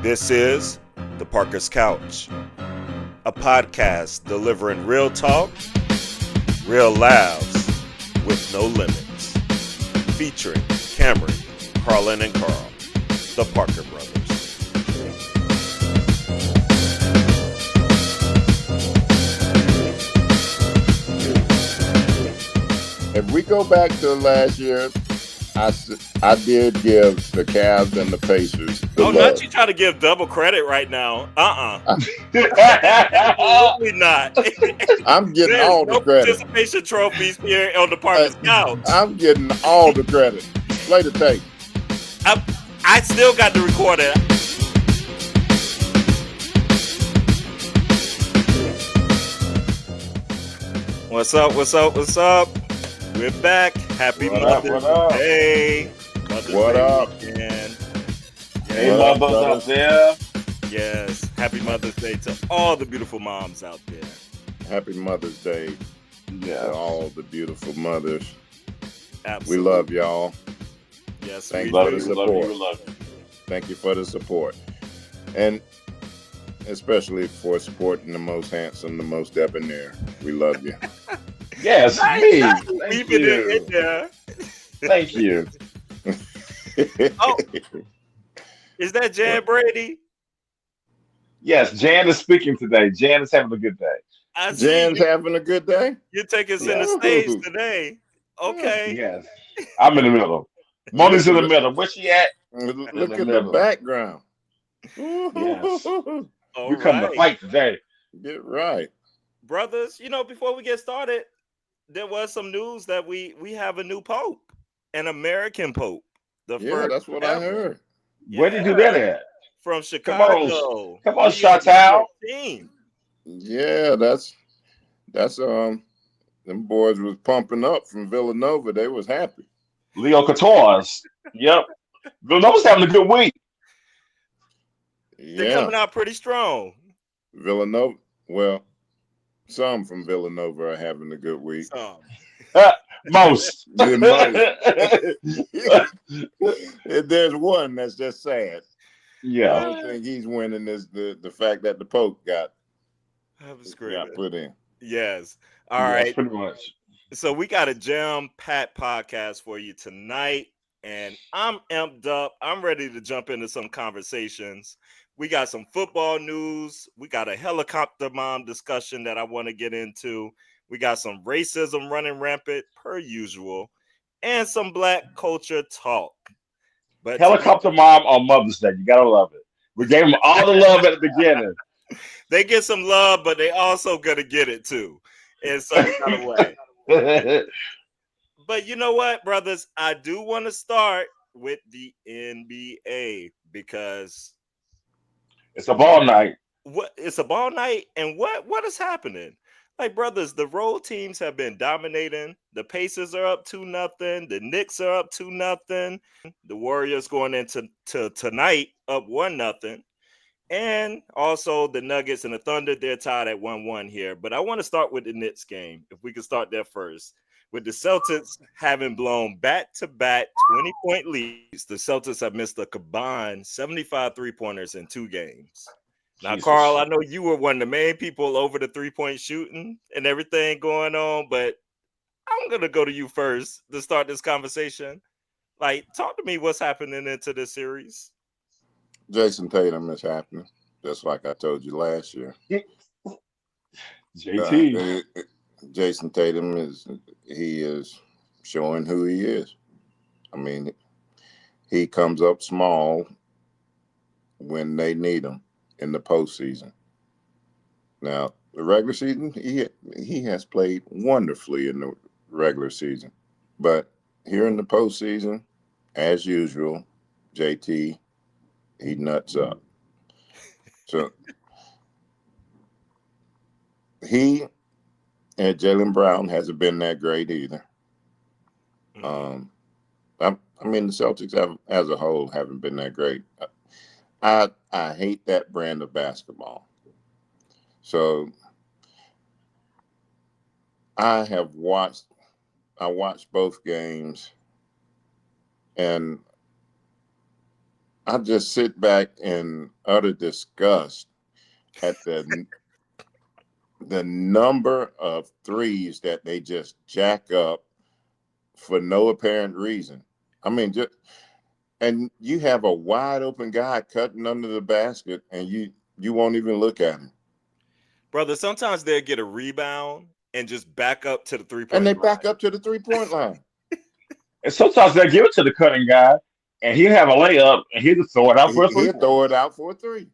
This is The Parker's Couch, a podcast delivering real talk, real laughs, with no limits. Featuring Cameron, Carlin, and Carl, the Parker brothers. If we go back to last year, I did give the Cavs and the Pacers the love. Not you trying to give double credit right now. Absolutely not. I'm getting all the credit. Participation trophies here on the Parker's Couch. I'm getting all the credit. Play the tape. I still got to record it. What's up? What's up? What's up? We're back. Happy Mother's Day. What up? Weekend. Hey, mothers out there. Yes. Happy Mother's Day to all the beautiful moms out there. Happy Mother's Day to all the beautiful mothers. Absolutely. We love y'all. Yes, Thank you love for the you, support. love you. Thank you for the support. And especially for supporting the most handsome, the most debonair. We love you. Yes, me. Keep it in there. Thank you. Oh, is that Jan Brady? Yes, Jan is speaking today. Jan is having a good day. Jan's having a good day? You're taking center stage today. Okay. Yes. I'm in the middle. Moni's in the middle. Where's she at? Look at the background. Yes. All We come to fight today. Get right. Brothers, before we get started, there was some news that we have a new pope, an American pope. First that's what ever. I heard. Where did you do that at? From Chicago. Come on, Chantal. Yeah, that's them boys was pumping up from Villanova. They was happy. Leo Couture's. Yep. Villanova's having a good week. They're coming out pretty strong. Villanova, well, some from Villanova are having a good week. Most. There's one that's just sad. Yeah. The only thing he's winning is the fact that the Pope got put in. Yes. All right. Pretty much. So we got a jam-packed podcast for you tonight, and I'm amped up. I'm ready to jump into some conversations. We got some football news. We got a helicopter mom discussion that I want to get into. We got some racism running rampant per usual, and some Black culture talk. But helicopter mom on Mother's Day, you gotta love it. We gave them all the love at the beginning. They get some love, but they also gonna get it too in some kind of way. But you know what, brothers? I do want to start with the NBA because it's a ball night. It's a ball night, and what is happening? Like, brothers, the road teams have been dominating. The Pacers are up 2-0. The Knicks are up 2-0. The Warriors going into tonight up 1-0. And also the Nuggets and the Thunder, they're tied at 1-1 here. But I want to start with the Knicks game, if we can start there first. With the Celtics having blown back-to-back 20-point leads, the Celtics have missed a combined 75 three-pointers in 2 games. Now, Jesus. Carl, I know you were one of the main people over the 3-point shooting and everything going on, but I'm going to go to you first to start this conversation. Like, talk to me what's happening into this series. Jason Tatum is happening, just like I told you last year. JT. Jason Tatum is showing who he is. I mean, he comes up small when they need him in the postseason. Now, the regular season, he has played wonderfully in the regular season. But here in the postseason, as usual, JT, he nuts up. So he and Jaylen Brown hasn't been that great either. I mean, the Celtics as a whole haven't been that great. I hate that brand of basketball. So I watched both games, and I just sit back in utter disgust at the number of threes that they just jack up for no apparent reason. I mean, and you have a wide open guy cutting under the basket, and you won't even look at him. Brother, sometimes they'll get a rebound and just back up to the And three-point they line. back up to the 3-point line. And sometimes they give it to the cutting guy, and he'll have a layup, and he'll just throw it out for a He'll 3-point. throw it out for a 3.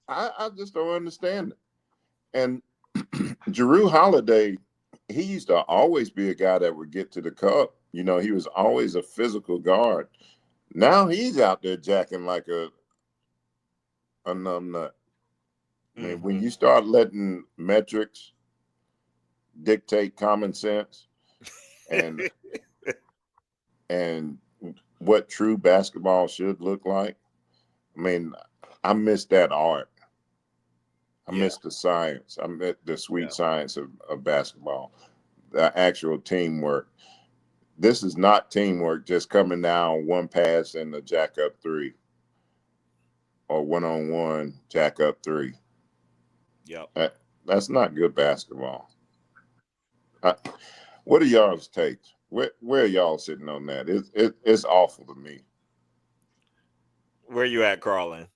I just don't understand it. And Jrue Holiday, he used to always be a guy that would get to the cup. You know, he was always a physical guard. Now he's out there jacking like a numb nut. I mean, when you start letting metrics dictate common sense and and what true basketball should look like, I mean, I miss that art. I miss the science. I miss the sweet science of basketball, the actual teamwork. This is not teamwork, just coming down one pass and the jack up 3 or one-on-one jack up 3. Yep. That's not good basketball. What are y'all's takes? Where are y'all sitting on that? It's awful to me. Where you at, Carlin?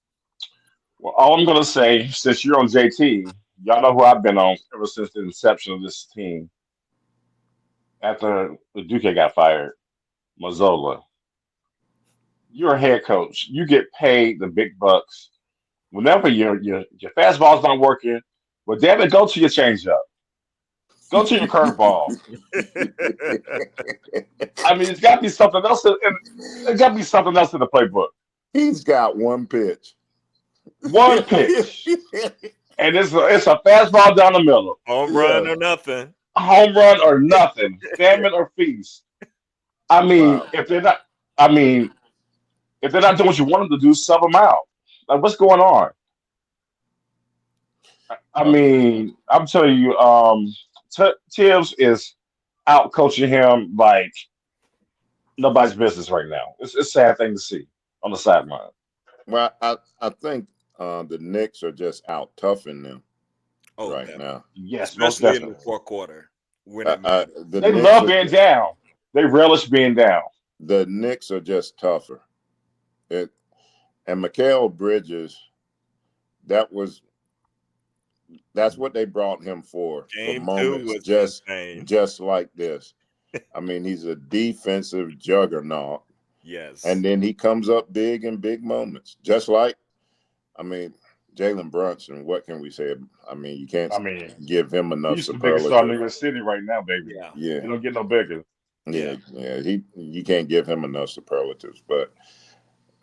Well, all I'm going to say, since you're on JT, y'all know who I've been on ever since the inception of this team. After the Duque got fired, Mazzola, you're a head coach. You get paid the big bucks. Whenever your fastball's not working, well, damn it, go to your changeup. Go to your curveball. I mean, it's got to be something else. It's got to be something else in the playbook. He's got one pitch. One pitch. And it's a fastball down the middle. Home run or nothing. Home run or nothing. Famine or feast. I mean, if they're not doing what you want them to do, sub them out. Like, what's going on? I mean, I'm telling you, Tibbs is out coaching him like nobody's business right now. It's a sad thing to see on the sideline. Well, I think the Knicks are just out toughing them now. Yes, especially in the fourth quarter. They love being down. They relish being down. The Knicks are just tougher. And Mikal Bridges, that's what they brought him for moments just like this. I mean, he's a defensive juggernaut. Yes. And then he comes up big in big moments. Just like, I mean, Jalen Brunson, what can we say? I mean, you can't give him enough He's the biggest star in New York City right now, baby. Yeah. You don't get no bigger. Yeah. You can't give him enough superlatives. But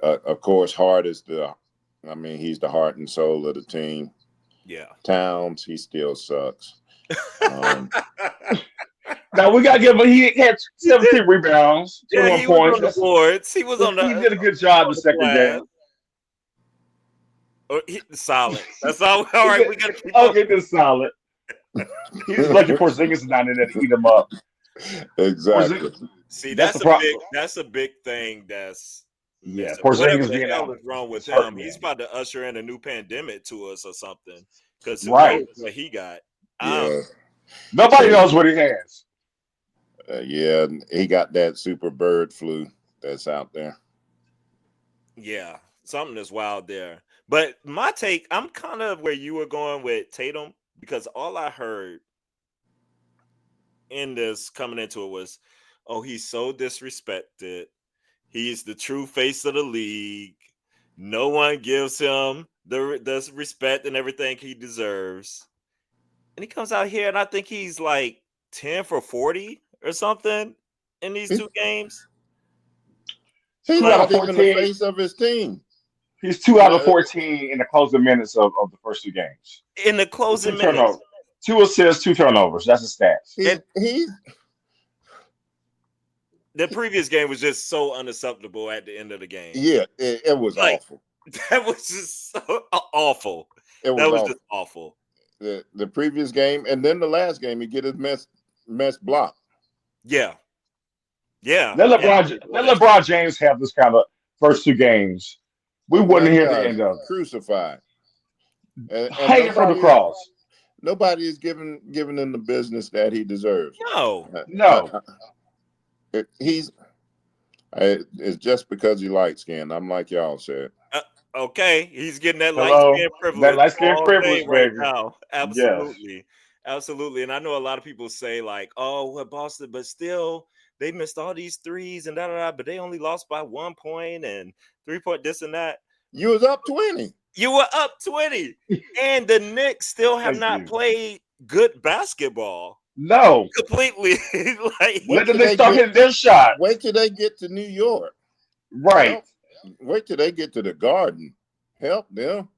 of course, Hart is he's the heart and soul of the team. Yeah. Towns, he still sucks. Now we gotta give him. He had 17 rebounds, 21 points. Was on the boards. He was on the. He did a good job the second game. Solid. That's all. All right, we gotta keep. Okay, this solid. He's lucky Porzingis is not in there to eat him up. Exactly. See, that's a big thing. Porzingis being out. What's wrong with him? He's about to usher in a new pandemic to us or something. Because right, what he got. Nobody knows what he has. He got that super bird flu that's out there. Yeah, something is wild there. But my take, I'm kind of where you were going with Tatum, because all I heard in this coming into it was, oh, he's so disrespected. He's the true face of the league. No one gives him the respect and everything he deserves. And he comes out here, and I think he's like 10 for 40 or something in these 2 games. He's not even the face of his team. He's 2 out of 14 in the closing minutes of the first 2 games. In the closing minutes. 2 assists, 2 turnovers. That's his stats. The previous game was just so unacceptable at the end of the game. Yeah, it was awful. That was just so awful. Just awful. The previous game, and then the last game, he get his mess blocked. Yeah. Yeah. Let LeBron James have this kind of first 2 games. we wouldn't That hear the guy's end of it. crucified, and Hanging from the cross. nobody is giving him the business that he deserves. No. No. He's it's just because he light skinned. I'm like y'all said. Okay, he's getting that light Hello. skin That privilege light skin all privilege, day right baby. now. Yes. Absolutely. And I know a lot of people say like, "Oh, well, Boston," but still they missed all these threes and da da da. But they only lost by 1 point and 3 point this and that. You was up 20. You were up 20, and the Knicks still have Thank not you. played good basketball. No. Completely. Like, Let them start hitting their shot. Wait till they get to New York. Right. Wait till they get to the Garden. Help them.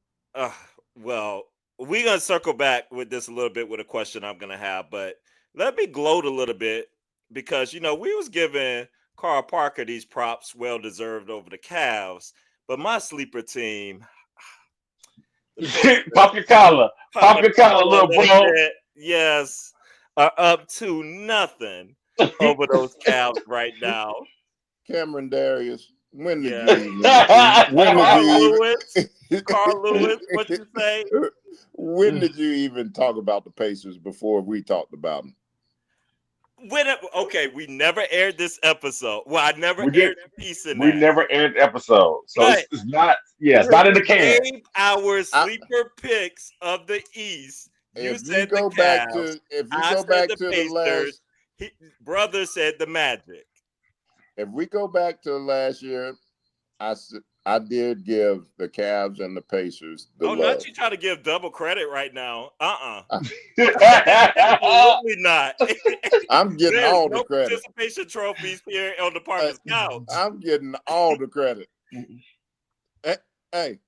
well, we're gonna circle back with this a little bit with a question I'm gonna have, but let me gloat a little bit because we was giving Carl Parker these props well deserved over the Cavs, but my sleeper team, Pop your collar. Pop your collar, little bro. Yes, are up to nothing over those Cavs right now. Cameron Darius. When did Yeah. you Carl Lewis, what you say? When did you even talk about the Pacers before we talked about them? Okay, we never aired this episode. Well, I never aired the piece in We that. never aired the episode. So But it's not, it's not in the can. Gave our sleeper picks of the East. You said the Cavs. I said the Pacers. Brother said the Magic. If we go back to last year, I did give the Cavs and the Pacers the love. Not you trying to give double credit right now. Absolutely not. I'm getting all the credit. Participation trophies here on the Parker's couch. I'm getting all the credit. Hey.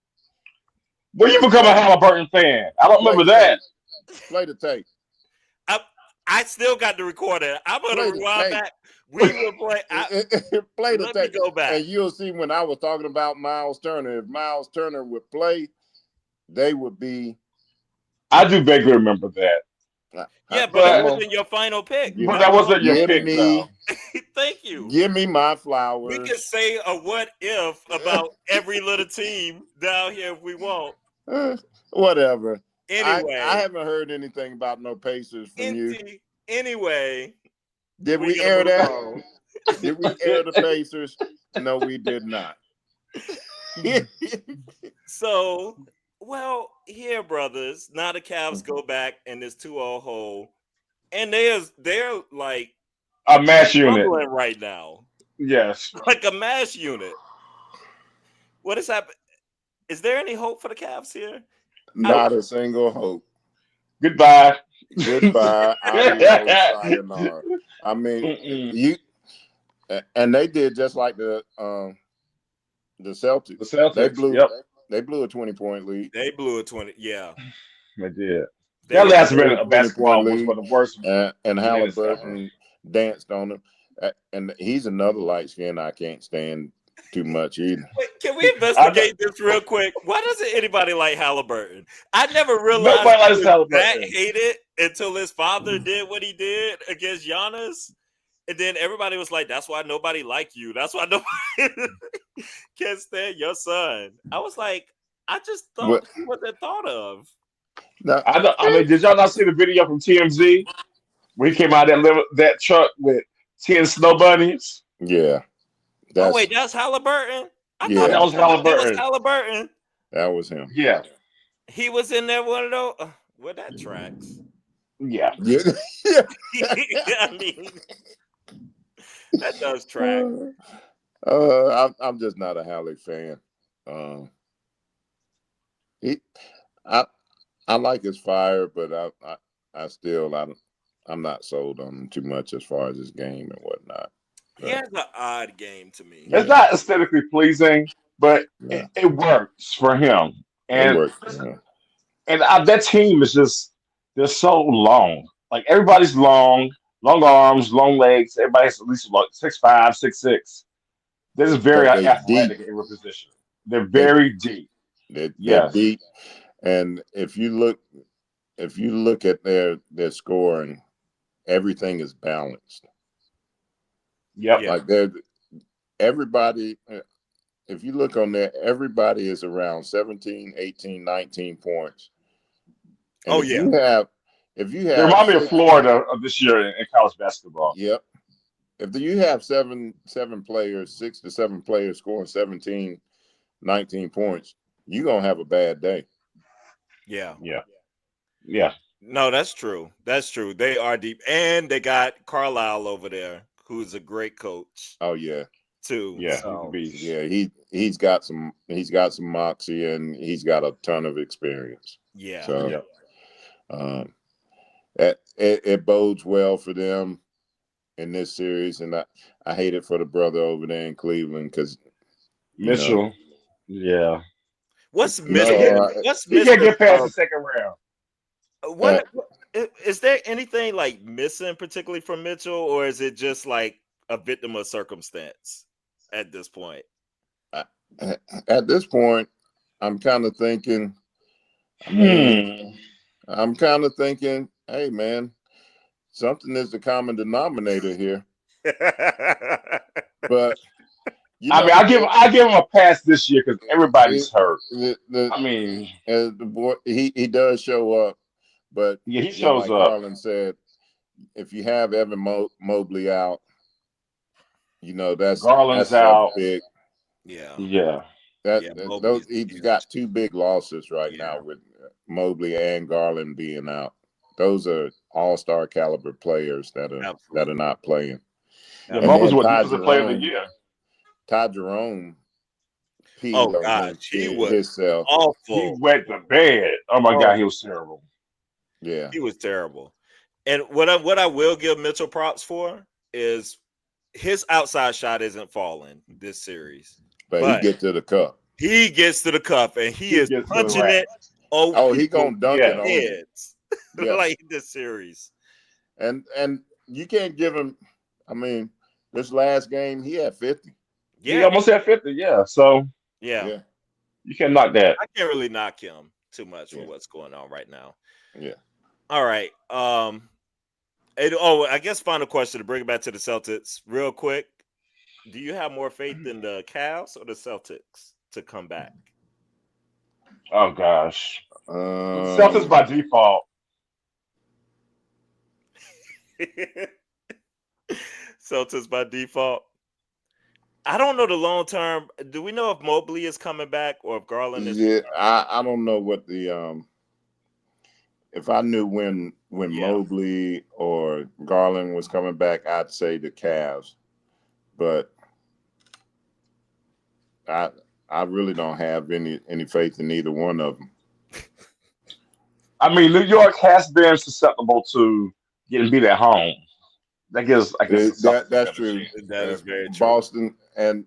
When you become a Halliburton fan? I don't remember that. Play the tape. I still got the recorder. I'm going to rewind back. We will play. Play the tape. Me go back. And you'll see when I was talking about Miles Turner, if Miles Turner would play, they would be. I do vaguely remember that. Yeah, but that wasn't your final pick. But that wasn't your pick, though. Thank you. Give me my flowers. We can say a what if about every little team down here if we want. Whatever. Anyway, I haven't heard anything about no Pacers from you. Anyway, did we air that? Did we air the Pacers? No, we did not. So, well, here, brothers. Now the Cavs go back in this 2-0 hole, and they're like a mass unit right now. Yes, like a mass unit. What is happening? Is there any hope for the Cavs here? Not a single hope. Goodbye. Adios, sayonara. I mean, and they did just like the Celtics. The Celtics. They blew a 20-point lead. They blew a 20. Yeah, they did. That last minute of basketball was one of the worst. And Halliburton danced on him. And he's another light skin I can't stand too much either. Wait, can we investigate this real quick? Why doesn't anybody like Halliburton? I never realized he was that hated until his father did what he did against Giannis. And then everybody was like, that's why nobody like you. That's why nobody can't stand your son. I was like, I just thought he wasn't thought of. No, I mean, did y'all not see the video from TMZ when he came out that truck with 10 snow bunnies? Yeah. That's Halliburton? I thought that was Halliburton. That was Halliburton. That was him. Yeah. He was in there one of those. Well, that tracks. Yeah. I mean, that does track. I'm just not a Halle fan. I like his fire, but I'm not sold on him too much as far as his game and whatnot. He has an odd game to me. It's not aesthetically pleasing, but it works for him. And it works for him. And that team is they're so long. Like everybody's long arms, long legs. Everybody's at least like 6'5", 6'6". This is very athletic in every position. They're very deep. They're deep. And if you look at their scoring, everything is balanced. Yep. Like everybody, if you look on there, everybody is around 17, 18, 19 points. And Oh yeah. if you They have remind me of six, Florida of this year in college basketball. yep. If you have seven players, 6 to 7 players scoring 17, 19 points, you're gonna have a bad day. Yeah. Yeah, yeah, No, that's true. That's true. They are deep, and they got Carlisle over there, who's a great coach Oh yeah. too. yeah. He's a So beast. Yeah, he's got some moxie and he's got a ton of experience. yeah, So Yeah. um, it bodes well for them in this series, and I hate it for the brother over there in Cleveland because you know Mitchell. Yeah. what's He can't get missing? no What's he can't missing get past the from second round. uh, is there anything like missing particularly from Mitchell, or is it just like a victim of circumstance at this point? I, at this point, I'm kind of thinking. I mean, Hmm. I'm kind of thinking, hey man, something is the common denominator here. But you I mean, know, I give him a pass this year because it, everybody's hurt. the I mean, the boy he does show up, but yeah, he you know, shows like up. Garland said, if you have Evan Mobley out, you know Garland's that's a out. big Yeah, Yeah. yeah. those Mobley's he's got huge. 2 big losses right now Yeah, with Mobley and Garland being out. Those are all-star caliber players that are absolutely, not playing. Yeah, And Mobley's then absolutely. what defensive player of the year. Ty Jerome Oh peed on gosh, he was himself. He awful. wet the bed. Oh my Oh, God, he was terrible. Yeah, he was terrible. And what I will give Mitchell props for is his outside shot isn't falling this series, but he but get to the cup. he gets to the cup and he He is gets to the punching rack. it over Oh, he people's gonna dunk it Yes. on you. heads Yeah, like this series. and you can't give him. I mean, this last game he had 50. He Yeah, almost had 50. Yeah. So yeah. Yeah, you can't knock that. I can't really knock him too much for yeah, what's going on right now. yeah. All right. I guess final question to bring it back to the Celtics real quick. Do you have more faith in the Cavs or the Celtics to come back? Oh gosh. Celtics Um, by default. Celtics by default. I don't know the long term. Do we know if Mobley is coming back or if Garland is yeah, returning? I don't know what the if I knew when Yeah, Mobley or Garland was coming back, I'd say the Cavs. But I I really don't have any faith in either one of them. I mean, New York has been susceptible to getting beat at home. That gives, I guess, the Celtics a That's better true. chance. that is very true. Boston and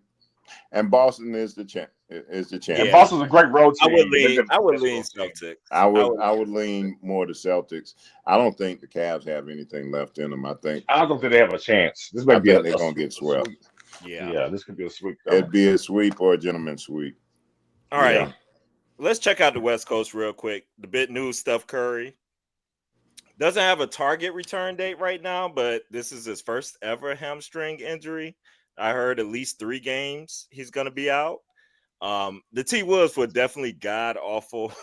Boston is the And Yeah, champion. Boston's a great road I would team, but they've lean. been a I would lean physical team. Celtics. I would lean more to Celtics. I don't think the Cavs have anything left in them. I don't think they have a chance. This may I be think they're gonna get a swept. sweep. Yeah. Yeah, this could be a sweep It'd coming. be a sweep or a gentleman's sweep. All right. Yeah. Let's check out the West Coast real quick. The big news: Steph Curry doesn't have a target return date right now, but this is his first ever hamstring injury. I heard at least 3 games he's going to be out. The T Wolves were definitely god awful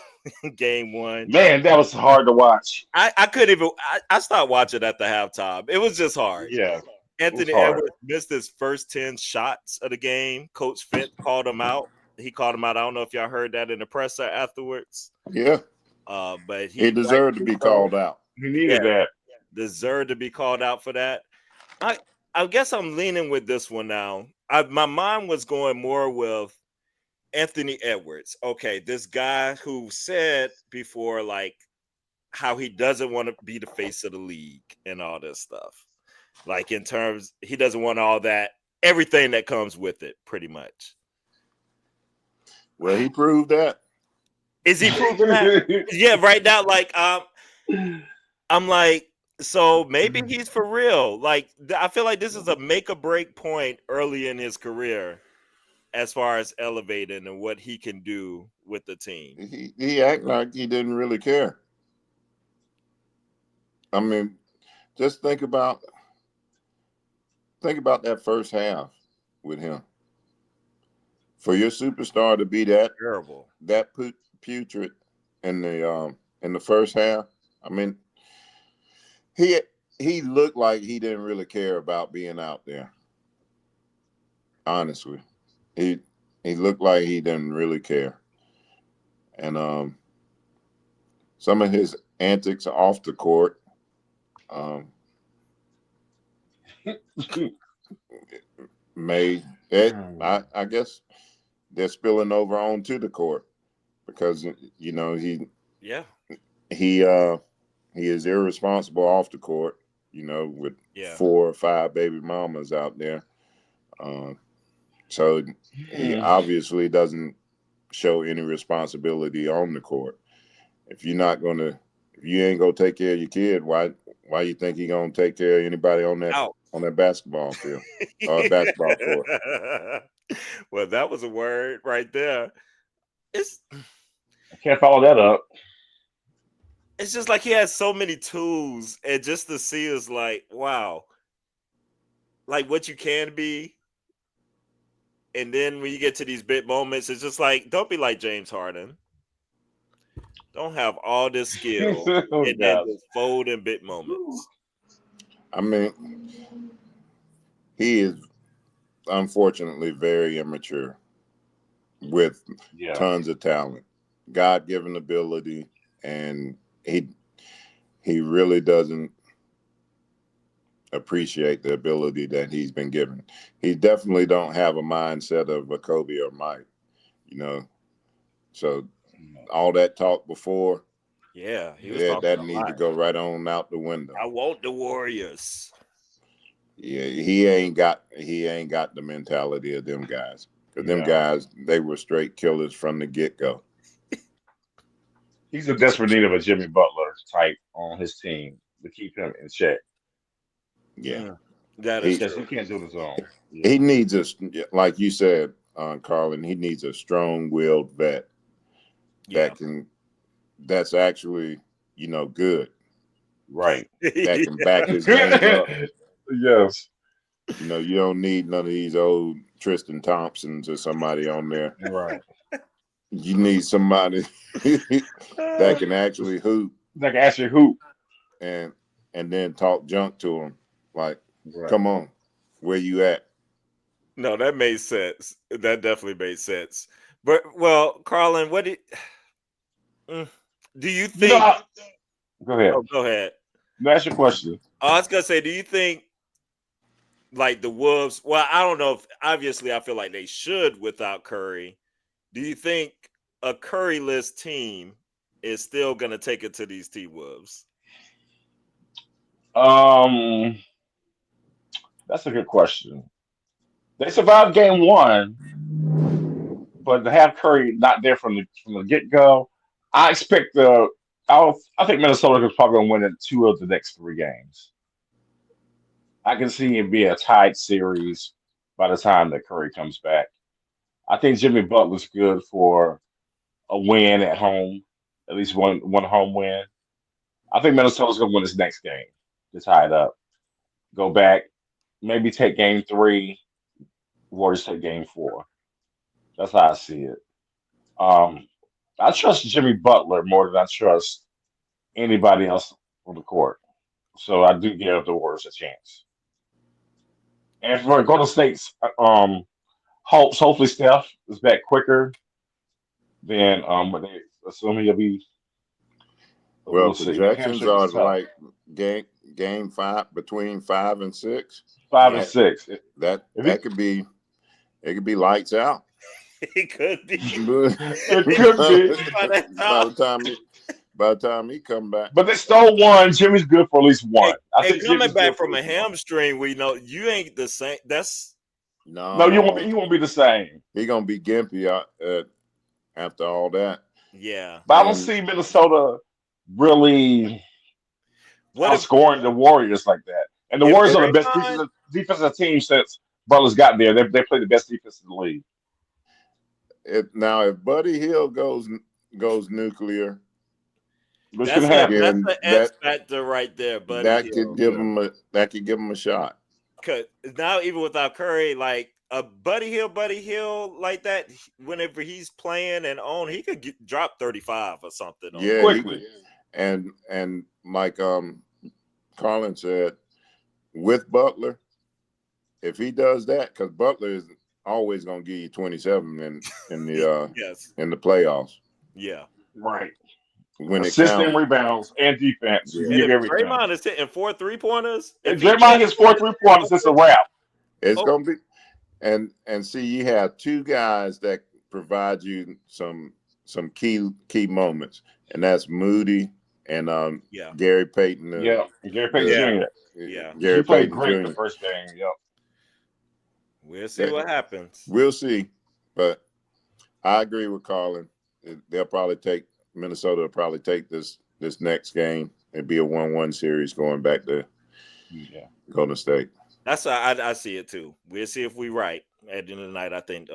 in game 1. Man, that was hard to watch. I couldn't even. I stopped watching at the halftime. It was just hard. Yeah, it was Anthony hard. Edwards missed his first 10 shots of the game. Coach Fent called him out. He called him out. I don't know if y'all heard that in the presser afterwards. Yeah, But he he deserved to rightfully be so. called out. He Yeah, needed that. deserved to be called out for that. I I guess I'm leaning with this one now. My mind was going more with Anthony Edwards. Okay, this guy who said before like how he doesn't want to be the face of the league and all this stuff. Like in terms, he doesn't want all that, everything that comes with it, pretty much. Well, he proved that. Is he proving that? Yeah, right now, like I'm like, so maybe he's for real. Like I feel like this is a make or break point early in his career as far as elevating and what he can do with the team. He acted like he didn't really care. I mean, just think about that first half with him. for your superstar to be Terrible. that putrid in the first half. I mean, he he looked like he didn't really care about being out there. Honestly, he he looked like he didn't really care, and some of his antics off the court um, made it. I guess they're spilling over onto the court because Yeah. he uh, he is irresponsible off the court. With Yeah. 4 or 5 baby mamas out there. Um, so he obviously doesn't show any responsibility on the court. If you're not gonna, if you ain't gonna take care of your kid, why you think he gonna take care of anybody Out. on that basketball field or basketball court? Well, that was a word right there. It's I can't follow that up. it's just like he has so many tools, and just to see is like, wow, like what you can be. And then when you get to these big moments, it's just like, don't be like James Harden. Don't have all this skill Oh, and then gosh. just fold in big moments. I mean, he is unfortunately very immature with Yeah. tons of talent, God-given ability, and he really doesn't appreciate the ability that he's been given. He definitely don't have a mindset of a Kobe or Mike, you know. So all that talk before, Yeah, he was yeah, talking that a need to lot. go right on out the window. I want the Warriors. Yeah, he ain't got the mentality of them guys. Because them No. guys, they were straight killers from the get-go. He's in desperate need of a Jimmy Butler type on his team to keep him in check. Yeah. That is He Because he true. can't do it his own. he Yeah. needs like you said, Carlin, he needs a strong-willed vet Yeah. that that's actually, good, Right. that can back his game up. Yes. You don't need none of these old Tristan Thompsons or somebody on there. Right. You need somebody that can actually hoop Like ask you who. and then talk junk to him. Like, Right. come on, where you at? No, that made sense. That definitely made sense. But well, Carlin, Mm, do you You know, think? go ahead. Oh, go ahead. Ask your question. I was gonna say, do you think like the Wolves? Well, I don't know if obviously I feel like they should without Curry. Do you think a Curry-less team is still gonna take it to these T Wolves? Um, that's a good question. They survived game one, but to have Curry not there from the get go, I expect I think Minnesota is probably gonna win in 2 of the next 3 games. I can see it be a tied series by the time that Curry comes back. I think Jimmy Butler's good for a win at home, at least one home win. I think Minnesota's gonna win this next game to tie it up. Go back, maybe take game 3. Warriors take game 4. That's how I see it. Um, I trust Jimmy Butler more than I trust anybody else on the court. So I do give the Warriors a chance. And for Golden State's hopefully Steph is back quicker than what they assuming he'll be. Well, We'll see. That projections hamstring is are tough. like game 5 between 5 and 6. Five and Yeah, six. That If he, that could be it could be lights out. it could be. it could be, By that by time. the time he, by the time he come back. but they stole one. Jimmy's good for at least And, one. I and think coming Jimmy's back good for at from a least one. hamstring, we know you ain't the same. That's No, you won't. No, He won't be the same. he gonna be gimpy after all that. yeah. But I don't And see Minnesota really What outscoring the Warriors like that. And the if Warriors are the best Draymond? defensive team since Butler's gotten there. They play the best defense in the league. now if Buddy Hill goes nuclear, Which can That's happen. that's again, the X factor right there, Buddy that could Hill. give Yeah. him a that could give him a shot. Cause now even without Curry, like Buddy Hill like that. Whenever he's playing and on, he could drop 35 or something on Yeah, you. he quickly. and like Carlin said, with Butler, if he does that, because Butler is always gonna give you 27 Yes. in the playoffs Yeah. Right. when it Assist and counts. rebounds and defense. You can And Yeah, give if everything. Draymond is hitting 4 3-pointers, if If he Draymond catches gets 4 3 pointers, it's a wrap. it's oh gonna be. And see, you have two guys that provide you some key moments, and that's Moody and yeah, Gary Payton, Yeah. Gary Payton the yeah, Jr. yeah. He Gary played Payton great the Jr. first game. Yep. We'll see That what happens. we'll see, but I agree with Colin. They'll probably take Minnesota. Will probably take this next game. It'd be a 1-1 series going back to Yeah. Golden State. That's how I see it too. We'll see if we right at the end of the night. I think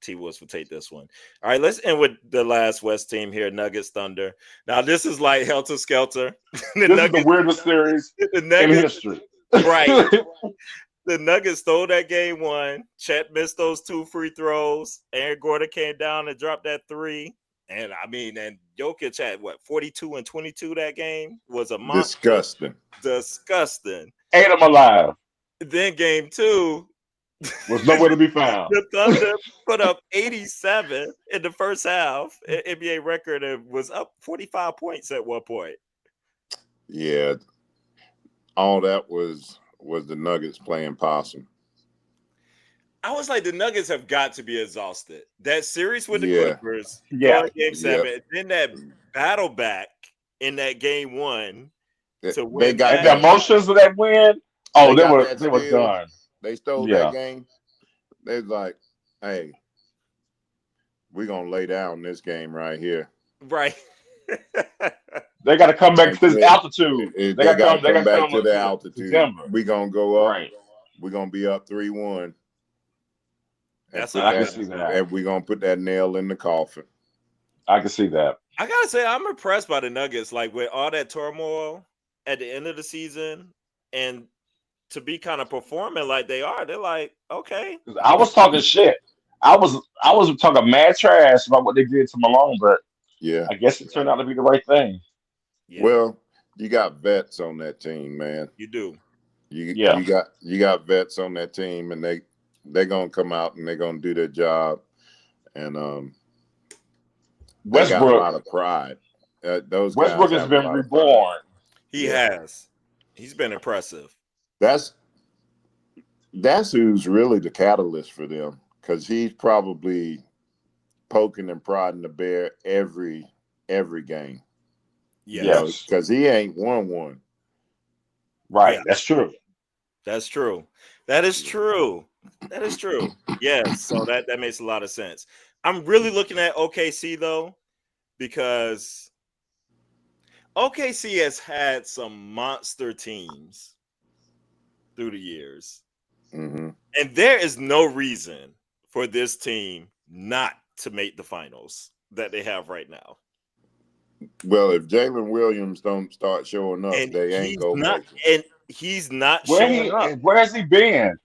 T Wolves will take this one. All right, let's end with the last West team here, Nuggets Thunder. Now this is like helter skelter. the This is the Nuggets, weirdest series the in Nuggets, history. right? The Nuggets stole that game one. Chet missed those 2 free throws. Aaron Gordon came down and dropped that 3. And I mean, and Jokic had what 42 and 22 that game was a monster. Disgusting. Disgusting. Ate him alive. Then game 2, Was nowhere to be found. the Thunder put up 87 in the first half. NBA record and was up 45 points at one point. Yeah, all that was the Nuggets playing possum. I was like, the Nuggets have got to be exhausted. That series with the Yeah. Clippers, Yeah. going game 7, Yep. and then that battle back in that game 1 to They win got And the that. emotions of that win, oh, They they got were that they were steal. done. They stole Yeah. that game. They was like, hey, we're gonna lay down this game right here. Right. They got to come back And to this altitude. they They got to got come. to They come got to back come to the to altitude. Denver. We're gonna go up. Right. We're gonna be up 3-1. That's I can see that. And we're gonna put that nail in the coffin. I can see that. I gotta say, I'm impressed by the Nuggets. Like with all that turmoil at the end of the season, and to be kind of performing like they are, they're like, okay, 'Cause I was talking shit. I was talking mad trash about what they did to Malone, but Yeah. I guess it turned out to be the right thing. yeah, Well, you got vets on that team, man. you do. Yeah. You got vets on that team, and they're gonna come out and they're gonna do their job, and they got a lot Westbrook of pride. Those Westbrook guys has have a been lot of pride. reborn. He Yeah. has. He's been impressive. That's who's really the catalyst for them, because he's probably poking and prodding the bear every game. Yes. Because he ain't won one. Right. Yeah. That's true. That's true. That is true. That is true. Yes. So that makes a lot of sense. I'm really looking at OKC though, because OKC has had some monster teams through the years. Mm-hmm. And there is no reason for this team not to make the finals that they have right now. Well, if Jalen Williams don't start showing up, And they ain't he's gonna not, make it. and he's not showing up. Where has he been?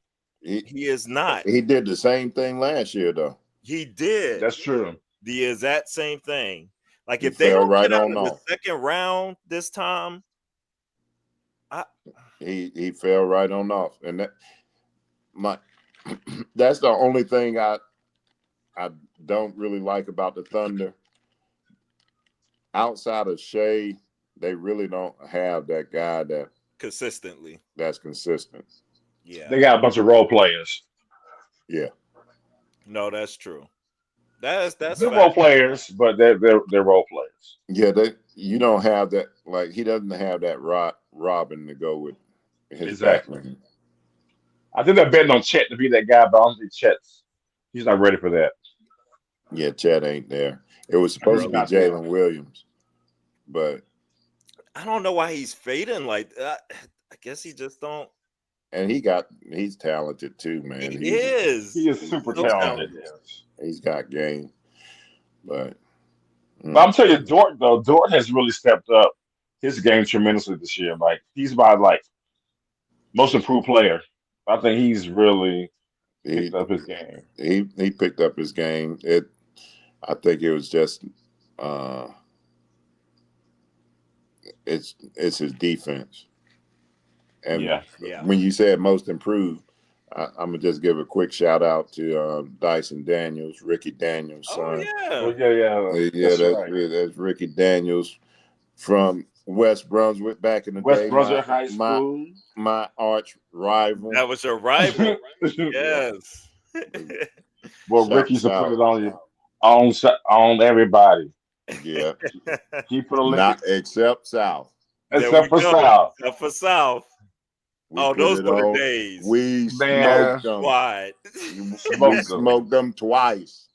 He is not. He did the same thing last year, though. He did That's true. the exact same thing. Like He if they fell don't right get out on of the off. second round this time, He fell right on off, and that's the only thing I don't really like about the Thunder. Outside of Shea, they really don't have that guy consistently. that's consistent. Yeah. They got a bunch of role players. Yeah. No, that's true. That's They're fact. role players, but they're role players. Yeah, you don't have that. Like, he doesn't have that Robin to go with his Exactly. backman. I think they're betting on Chet to be that guy, but I don't think he's not ready for that. Yeah, Chet ain't there. It was supposed to be Not there. Jalen Williams, but I don't know why he's fading like that. I guess he just don't. and he's talented too, man. He is. He is super So talented. He's got game, but But I'm telling you, Dort has really stepped up his game tremendously this year. Like he's my most improved player. I think he's really He picked up his game. he picked up his game. I think it was just uh, it's his defense. And Yeah. Yeah. when you said most improved, I'm gonna just give a quick shout out to Dyson Daniels, Ricky Daniels' Oh son. Oh yeah. yeah, yeah. Yeah, That's right. that's Ricky Daniels from West Brunswick back in the West day. Brunswick High My School. my arch rival. That was your rival. Yeah, Yes. Well, Rick South used to put South. it on you, on everybody. Yeah, He put a lick not except South. There we except for go. Sal. Except for South. We Oh, put those it were the on. days. We Whole Man, smoked them. squad. We smoked them. smoked them twice.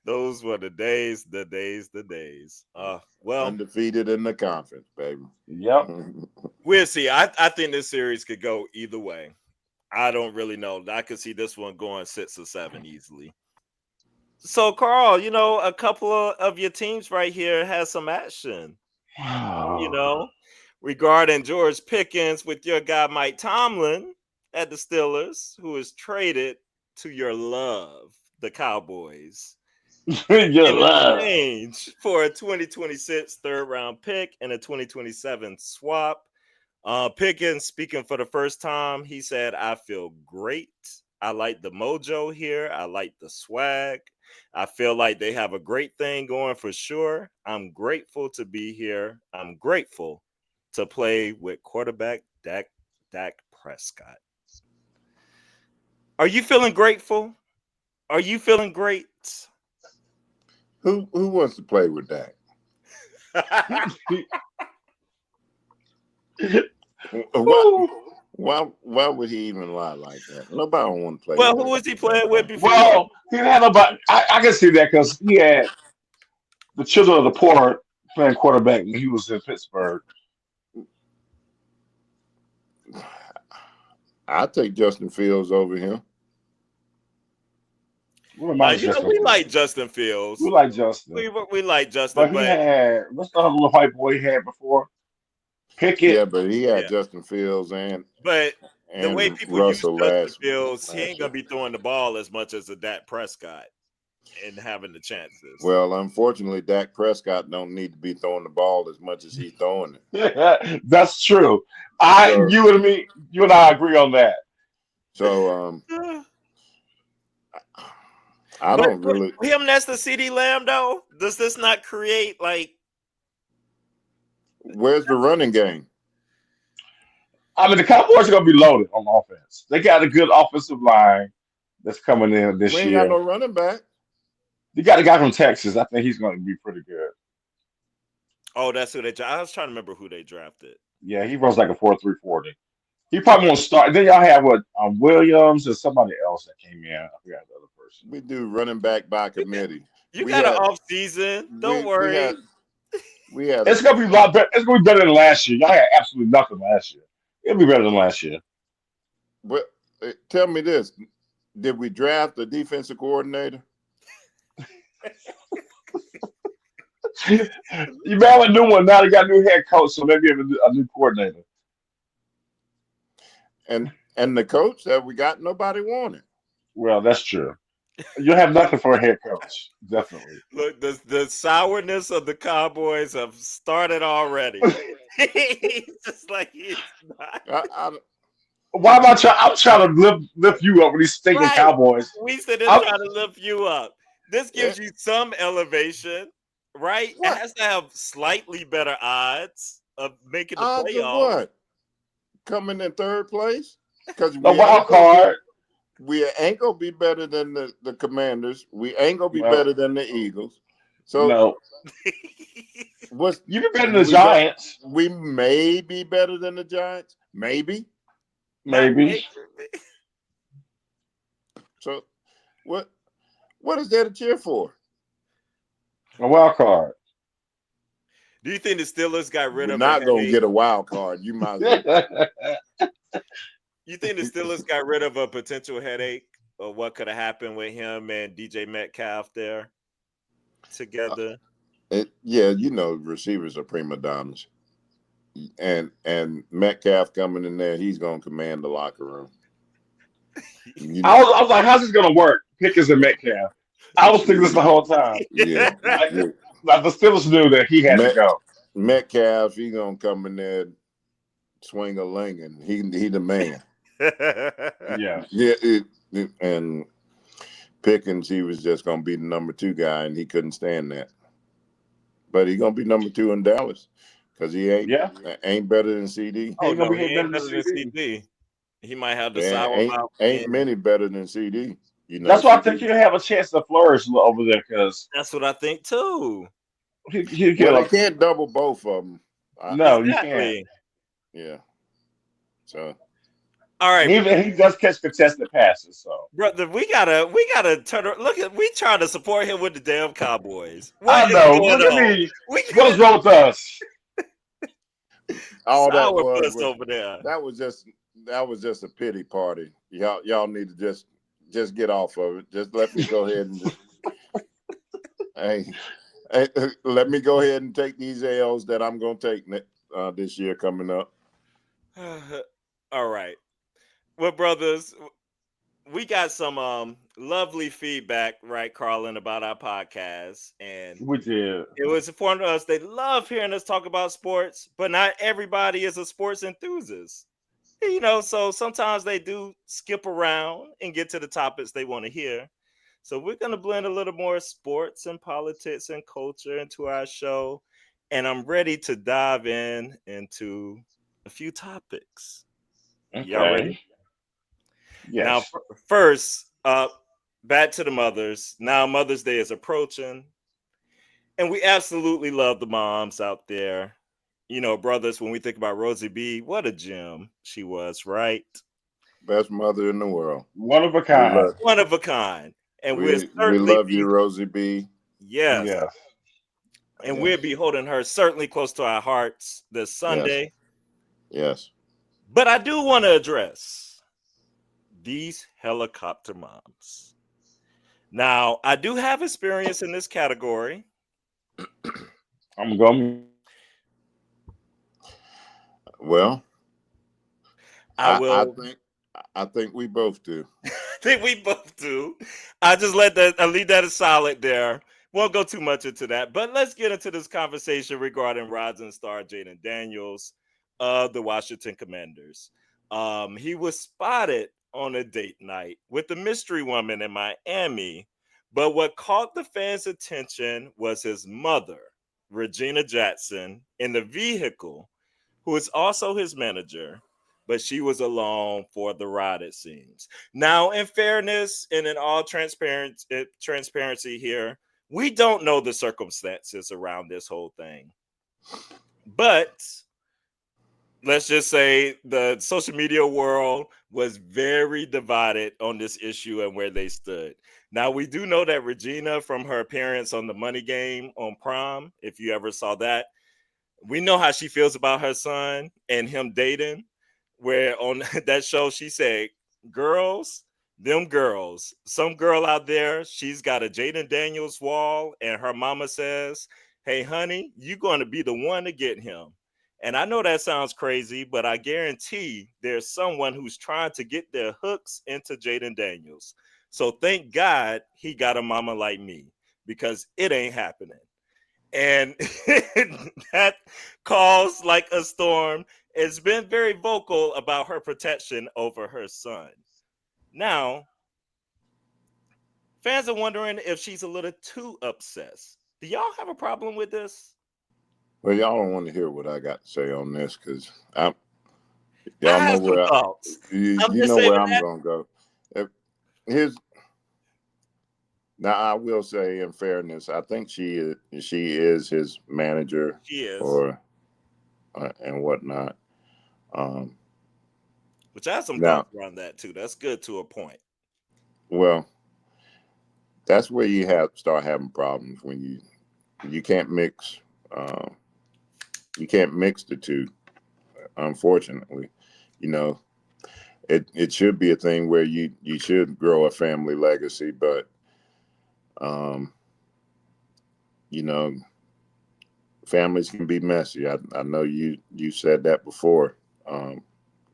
Those were the days, the days, the days. Well, Undefeated in the conference, baby. Yep. we'll see. I think this series could go either way. I don't really know. I could see this one going 6 or 7 easily. So, Carl, a couple of your teams right here has some action. You know, regarding George Pickens with your guy Mike Tomlin at the Steelers, who is traded to your love, the Cowboys, Your in love. exchange for a 2026 third round pick and a 2027 swap. Pickens, speaking for the first time, he said, I feel great. I like the mojo here. I like the swag. I feel like they have a great thing going for sure. I'm grateful to be here. I'm grateful to play with quarterback Dak Prescott. Are you feeling grateful? Are you feeling great? Who wants to play with that? Why, why would he even lie like that? Nobody want to play Well, with who that. was he playing with before? Well, he had about. I can see that because he had the children of the poor playing quarterback when he was in Pittsburgh. I take Justin Fields over him. We don't mind Justin We like Fields. Justin We Fields. like Justin, We like Justin, but he but had what's the other little white boy he had before? Yeah, Pickett. but he had yeah. Justin Fields But the way and people use Russell Justin last Fields, he ain't year. gonna be throwing the ball as much as a Dak Prescott and having the chances. Well, unfortunately, Dak Prescott don't need to be throwing the ball as much as he's throwing it. That's true. So, You and I agree on that. so I But don't really. him next to CD Lamb though, does this not create like Where's the running game? I mean, the Cowboys are going to be loaded on offense. They got a good offensive line that's coming in We this ain't got year. no running back. You got a guy from Texas. I think he's going to be pretty good. oh that's who I was trying to remember who they drafted. Yeah, he runs like a 4.340. He probably won't start. Then y'all have what Williams and somebody else that came in. I forgot the other person. We do running back by You got, committee. you We got an had off season. Don't we worry. had we had a It's going to be a lot better. It's going to be better than last year. Y'all had absolutely nothing last year. It'll be better than last year. what, tell me this. Did we draft a defensive coordinator? You may have a new one now. They got a new head coach, so maybe a new coordinator. And the coach that we got, nobody wanted. Well, that's true. You have nothing for a head coach, definitely. Look, the sourness of the Cowboys have started already. He's just like he's not. I, Why am I trying? I'm trying to lift you up with these stinking Right. Cowboys. We sit there I'm, trying to lift you up. This eh, gives you some elevation, right? It what has to have slightly better odds of making the odds of playoffs. what? Coming in third place? Because a wild card. we ain't gonna be better than the Commanders. We ain't gonna be Well, better than the Eagles. So no, what's you be better than the we don't Giants, we may be better than the Giants? Maybe. Not maybe. So what is there to cheer for? A wild card. Do you think the Steelers got rid We're of a not gonna headache? get a wild card. You might as well. You think the Steelers got rid of a potential headache of what could have happened with him and DJ Metcalf there together? Yeah, receivers are prima donnas, and Metcalf coming in there, he's gonna command the locker room. You I was like, how's this gonna work? Pickens and Metcalf. I was thinking this the whole time. yeah, Like, yeah. like the Steelers knew that he had to Met, go. Metcalf, he gonna come in there, swing a ling, and he the man. Yeah. Yeah, and Pickens, he was just gonna be the number 2 guy, and he couldn't stand that. But he gonna be number 2 in Dallas because he Yeah. ain't better than CD. He Oh ain't gonna no, be he any better ain't than better than CD. CD. He might have the And sour mouth ain't and many better than CD. You know, That's why I CD. think he'll have a chance to flourish over there because that's what I think too. he Well, get they a can't double both of them. no, you can't. Exactly. Yeah. So All right, And he does catch contested passes, so brother, we gotta look at we trying to support him with the damn Cowboys. What I is know. going Look at on? me. We What is got wrong with us? all that sour was puss over there. that was just a pity party. Y'all need to just get off of it. Just let me go ahead and just hey, hey, let me go ahead and take these L's that I'm gonna take this year coming up. All right. Well, brothers, we got some lovely feedback, right, Carlin, about our podcast. And We did. it was informed to us they love hearing us talk about sports, but not everybody is a sports enthusiast. So sometimes they do skip around and get to the topics they want to hear. So we're going to blend a little more sports and politics and culture into our show. And I'm ready to dive into a few topics. Y'all ready? Okay. Now, Yes. first, back to the mothers. Now, Mother's Day is approaching, and we absolutely love the moms out there. Brothers, when we think about Rosie B, what a gem she was, right? Best mother in the world. One of a We kind. love One of a kind. And we'll we certainly love you, be, Rosie B. yes, Yes. and Yes, we'll be holding her certainly close to our hearts this yes, Sunday. yes. But I do want to address these helicopter moms. Now, I do have experience in this category. I'm going. Well, I will I think we both do. think we both do. I leave that as solid there. Won't go too much into that, but let's get into this conversation regarding rising star Jaden Daniels of the Washington Commanders. He was spotted on a date night with a mystery woman in Miami, but what caught the fans' attention was his mother, Regina Jackson, in the vehicle, who is also his manager, but she was along for the ride, it seems. Now, in fairness and in all transparency here, we don't know the circumstances around this whole thing. But let's just say the social media world was very divided on this issue and where they stood. Now, we do know that Regina, from her appearance on the Money Game on Prom, if you ever saw that, we know how she feels about her son and him dating. Where on that show she said, "Girls, them girls, some girl out there, she's got a Jaden Daniels wall, and her mama says, 'Hey, honey, you're going to be the one to get him.'" And I know that sounds crazy, but I guarantee there's someone who's trying to get their hooks into Jaden Daniels. So thank God he got a mama like me, because it ain't happening. And that calls like a storm. Has been very vocal about her protection over her son. Now, fans are wondering if she's a little too obsessed. Do y'all have a problem with this? Well, y'all don't want to hear what I got to say on this because I y'all know have some where thoughts. I'm you just know saying where I'm that gonna go. If, here's Now I will say, in fairness, I think she is his manager she is, or and whatnot. Um, which I have some now, thoughts around that too. That's good to a point. well, that's where you have start having problems when you can't mix uh, you can't mix the two. Unfortunately, you know it should be a thing where you should grow a family legacy, but um, you know families can be messy. I know you said that before,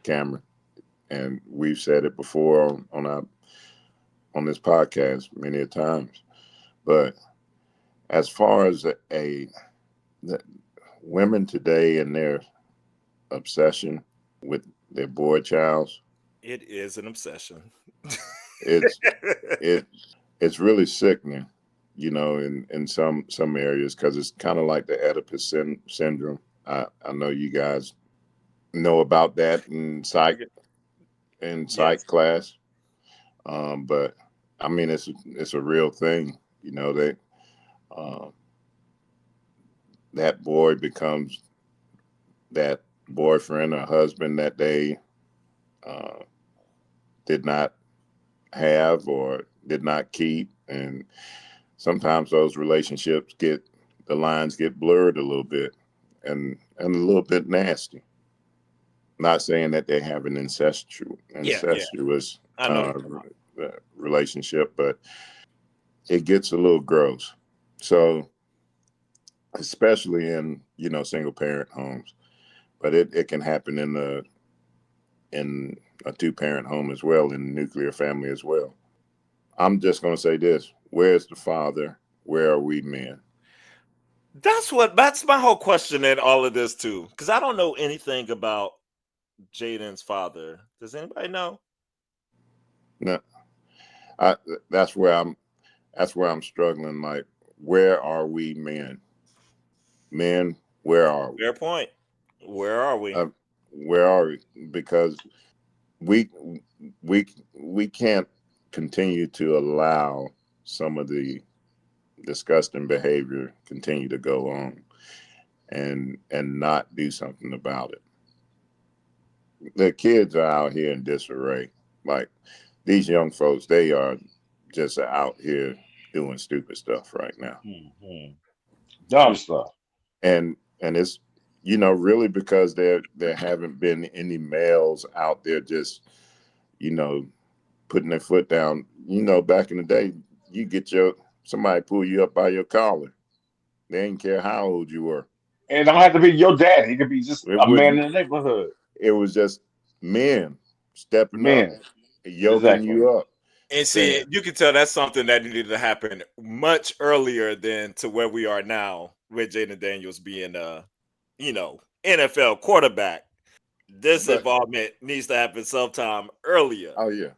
Cameron. and we've said it before on this podcast many a times. But as far as the women today and their obsession with their boy childs, It is an obsession. it's it it's really sickening, in some areas, because it's kind of like the Oedipus syndrome. I know you guys know about that in Yes. psych class, but I mean it's a real thing. Uh, that boy becomes that boyfriend or husband that they uh, did not have or did not keep, and sometimes those relationships the lines get blurred a little bit, and a little bit nasty. Not saying that they have an Yeah, yeah. incestuous I know. relationship, but it gets a little gross. So especially in single parent homes, but it can happen in a two parent home as well, in a nuclear family as well. I'm just going to say this: where's the father? Where are we men? That's my whole question in all of this too. Because I don't know anything about Jaden's father. Does anybody know? No, I, that's where I'm struggling. Like, where are we men? Men, where are we? Fair point. Where are we? Uh, where are we? Because we we can't continue to allow some of the disgusting behavior continue to go on and not do something about it. The kids are out here in disarray. Like, these young folks, they are just out here doing stupid stuff right now. Hmm. Dumb stuff. And it's really because there haven't been any males out there just you know putting their foot down. Back in the day, you get somebody pull you up by your collar. They didn't care how old you were. And it don't have to be your dad. He could be just It a man wouldn't. in the neighborhood. It was just men stepping up, Men. yoking Exactly. you up, And see, saying, you can tell that's something that needed to happen much earlier than to where we are now, with Jaden Daniels being NFL quarterback. This but involvement needs to happen sometime earlier. oh yeah.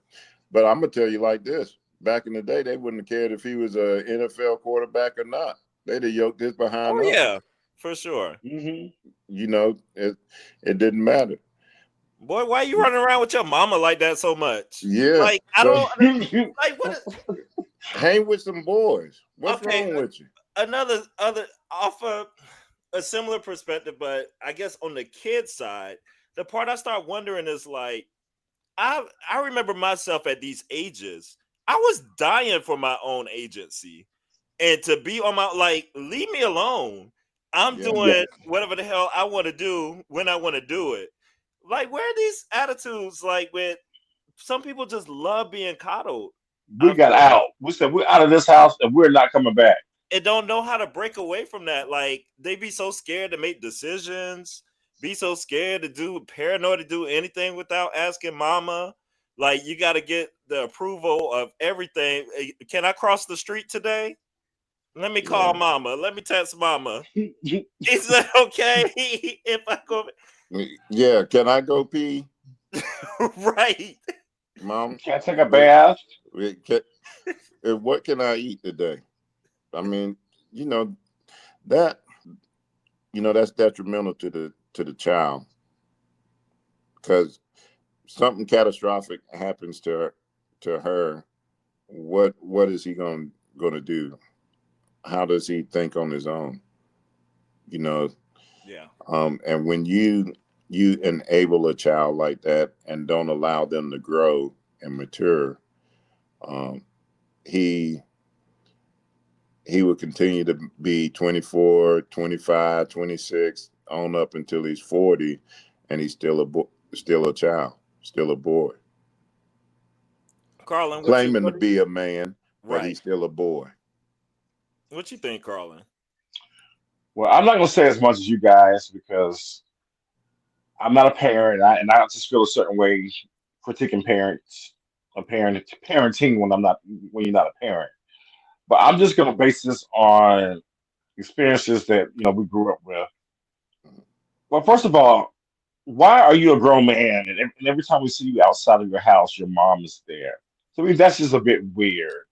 But I'm gonna tell you like this: back in the day, they wouldn't have cared if he was a NFL quarterback or not. They'd have yoked his behind Oh up. yeah, for sure. Hmm. It didn't matter. Boy, why you running around with your mama like that so much? Yeah. Like, I So don't like what. hang with some boys. What's Okay, wrong with you? another other offer a similar perspective, but I guess on the kid side, the part I start wondering is like, I remember myself at these ages. I was dying for my own agency and to be on my, like, leave me alone. I'm Yeah. Yeah. doing whatever the hell I want to do when I want to do it. Like, where are these attitudes? Like, with some people just love being coddled. We I got feel like out. We said we're out of this house and we're not coming back. and don't know how to break away from that. Like, they be so scared to make decisions, be so scared to do paranoid to do anything without asking mama. Like, you got to get the approval of everything. Can I cross the street today? Let me call Yeah. mama. Let me text mama. Is that okay if I go? Yeah. Can I go pee, Right. mom? Can't take a Wait, bath. wait, what can I eat today? I mean, you know that that's detrimental to the child, because something catastrophic happens to her. What is he going to do? How does he think on his own? You know, Yeah. and when you enable a child like that and don't allow them to grow and mature, um, he he will continue to be 24, 25, 26, on up until he's 40, and he's still a child, still a boy, Carlin, claiming to be a man, but right? he's still a boy. What you think, Carlin? Well, I'm not gonna say as much as you guys because I'm not a parent, and I just feel a certain way critiquing parenting when you're not a parent. But I'm just gonna base this on experiences that we grew up with. Well, first of all, why are you a grown man and every time we see you outside of your house, your mom is there? To me, that's just a bit weird.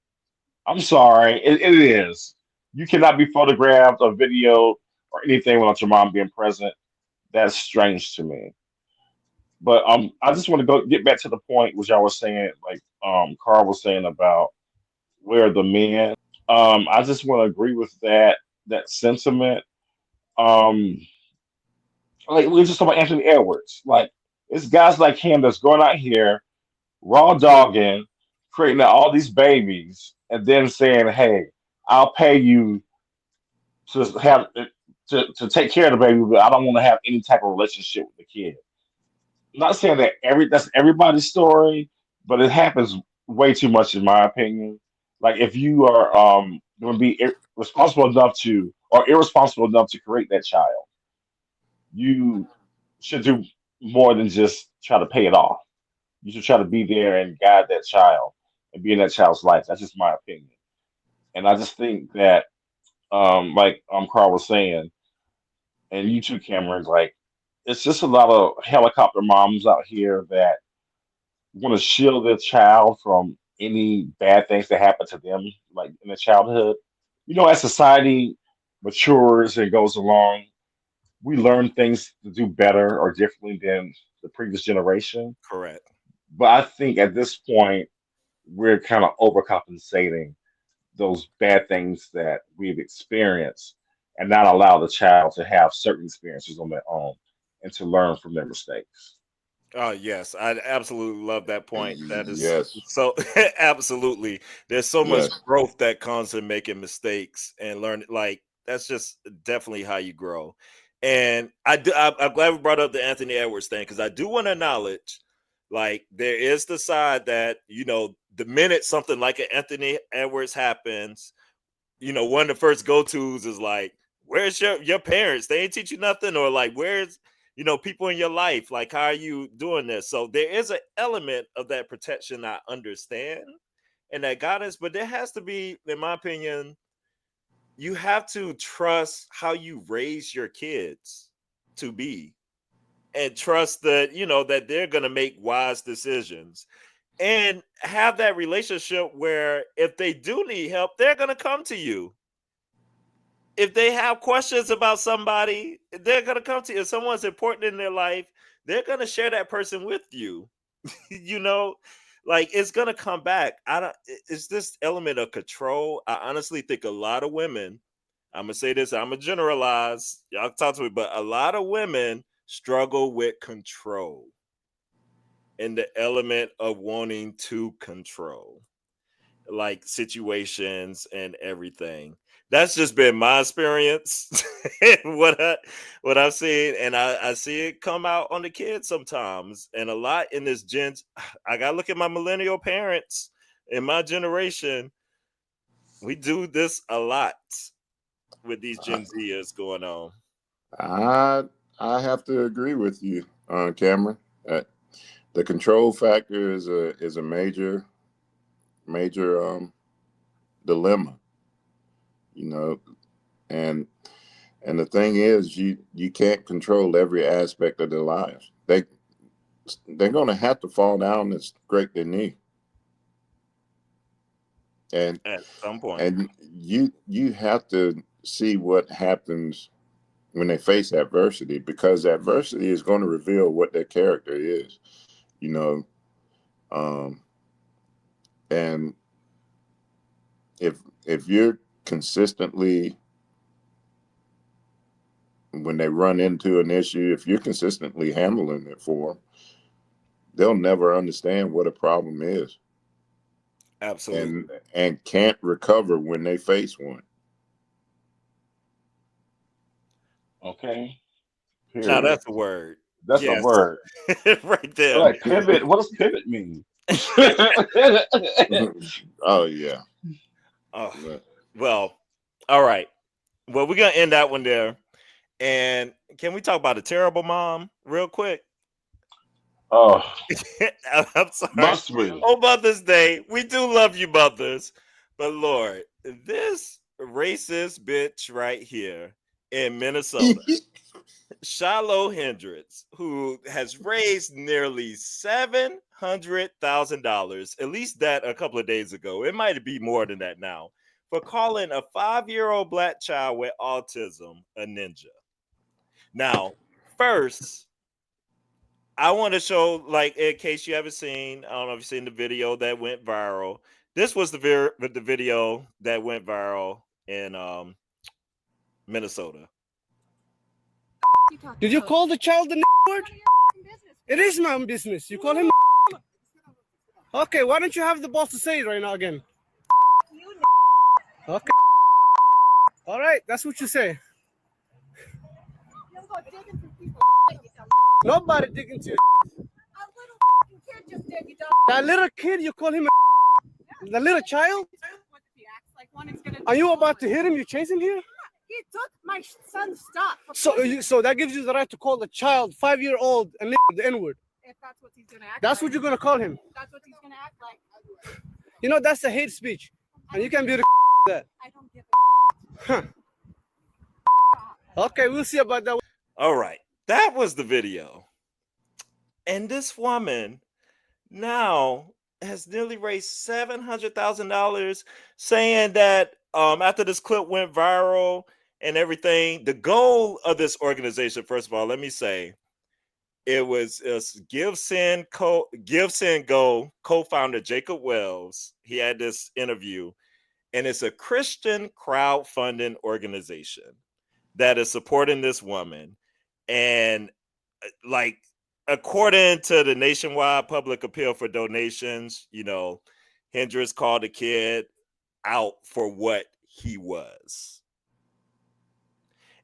I'm sorry, it is. You cannot be photographed or videoed or anything without your mom being present. That's strange to me. But I just want to get back to the point which I was saying, like Carl was saying about where the men. I just want to agree with that sentiment. Um, like we were just talking about Anthony Edwards. Like it's guys like him that's going out here raw dogging, creating all these babies, and then saying, "Hey, I'll pay you to have to take care of the baby, but I don't want to have any type of relationship with the kid." I'm not saying that that's everybody's story, but it happens way too much in my opinion. Like if you are going to be responsible enough to or irresponsible enough to create that child, you should do more than just try to pay it off. You should try to be there and guide that child and be in that child's life. That's just my opinion. And I just think that, like Carl was saying, and you too, Cameron, like it's just a lot of helicopter moms out here that want to shield their child from any bad things that happen to them, like in their childhood. As society matures and goes along, we learn things to do better or differently than the previous generation. Correct. But I think at this point, we're kind of overcompensating those bad things that we've experienced and not allow the child to have certain experiences on their own and to learn from their mistakes. Oh yes, I absolutely love that point. That is Yes, so absolutely. There's so much yes. growth that comes in making mistakes and learn. Like that's just definitely how you grow. And I'm glad we brought up the Anthony Edwards thing because I do want to acknowledge, like, there is the side that the minute something like an Anthony Edwards happens, one of the first go tos is like, where's your parents? They ain't teach you nothing, or like, where's people in your life? Like, how are you doing this? So there is an element of that protection I understand and that guidance, but there has to be, in my opinion, you have to trust how you raise your kids to be and trust that that they're going to make wise decisions and have that relationship where if they do need help, they're going to come to you. If they have questions about somebody, they're gonna come to you. If someone's important in their life, they're gonna share that person with you. you know, like it's gonna come back. I don't. It's this element of control. I honestly think a lot of women. I'm gonna say this. I'm gonna generalize. Y'all talk to me, but a lot of women struggle with control and the element of wanting to control like situations and everything. That's just been my experience. what I've seen, and I see it come out on the kids sometimes, and a lot in this gen. I gotta look at my millennial parents in my generation. We do this a lot with these I Gen Zers going on. I, I have to agree with you, Cameron. The control factor is a major dilemma, you know, and and the thing is, you can't control every aspect of their lives. They're going to have to fall down and scrape their knee, and At some point. and you have to see what happens when they face adversity, because adversity is going to reveal what their character is, you know. Um, and if you're consistently, when they run into an issue, if you're consistently handling it for them, they'll never understand what a problem is, Absolutely. and can't recover when they face one. Okay, Now period. that's a word. That's a Yes, word. right there. Like pivot. What does pivot mean? Oh yeah. Oh, But well, all right. Well, we're gonna end that one there. And can we talk about a terrible mom real quick? Oh, I'm sorry. must be. Oh, Mother's Day. We do love you, mothers. But Lord, this racist bitch right here in Minnesota, Shiloh Hendrix, who has raised nearly $700,000, at least that a couple of days ago. It might be more than that now, for calling a 5-year-old black child with autism a ninja. Now, first, I want to show, like, in case you haven't seen, I don't know if you've seen the video that went viral. This was the video that went viral in Minnesota. Did you call the child the word? It is my own business. You call him. Okay, why don't you have the balls to say it right now again? Okay. All right, that's what you say. Nobody digging to you. That little kid, you call him the little child? Are you about to hit him? You chase him here? He took my son's stuff. So that gives you the right to call the child 5-year-old and the N-word. If that's what he's gonna act That's like. what you're gonna call him. That's what he's gonna act like. You know, that's a hate speech. And you can be the that. I don't give Huh. Okay, we'll see about that. All right, that was the video. And this woman now has nearly raised $700,000, saying that after this clip went viral and everything, the goal of this organization, first of all, let me say, it was Give Send Go co-founder Jacob Wells. He had this interview, and it's a Christian crowdfunding organization that is supporting this woman. And like, according to the nationwide public appeal for donations, you know, Hendrix called the kid out for what he was.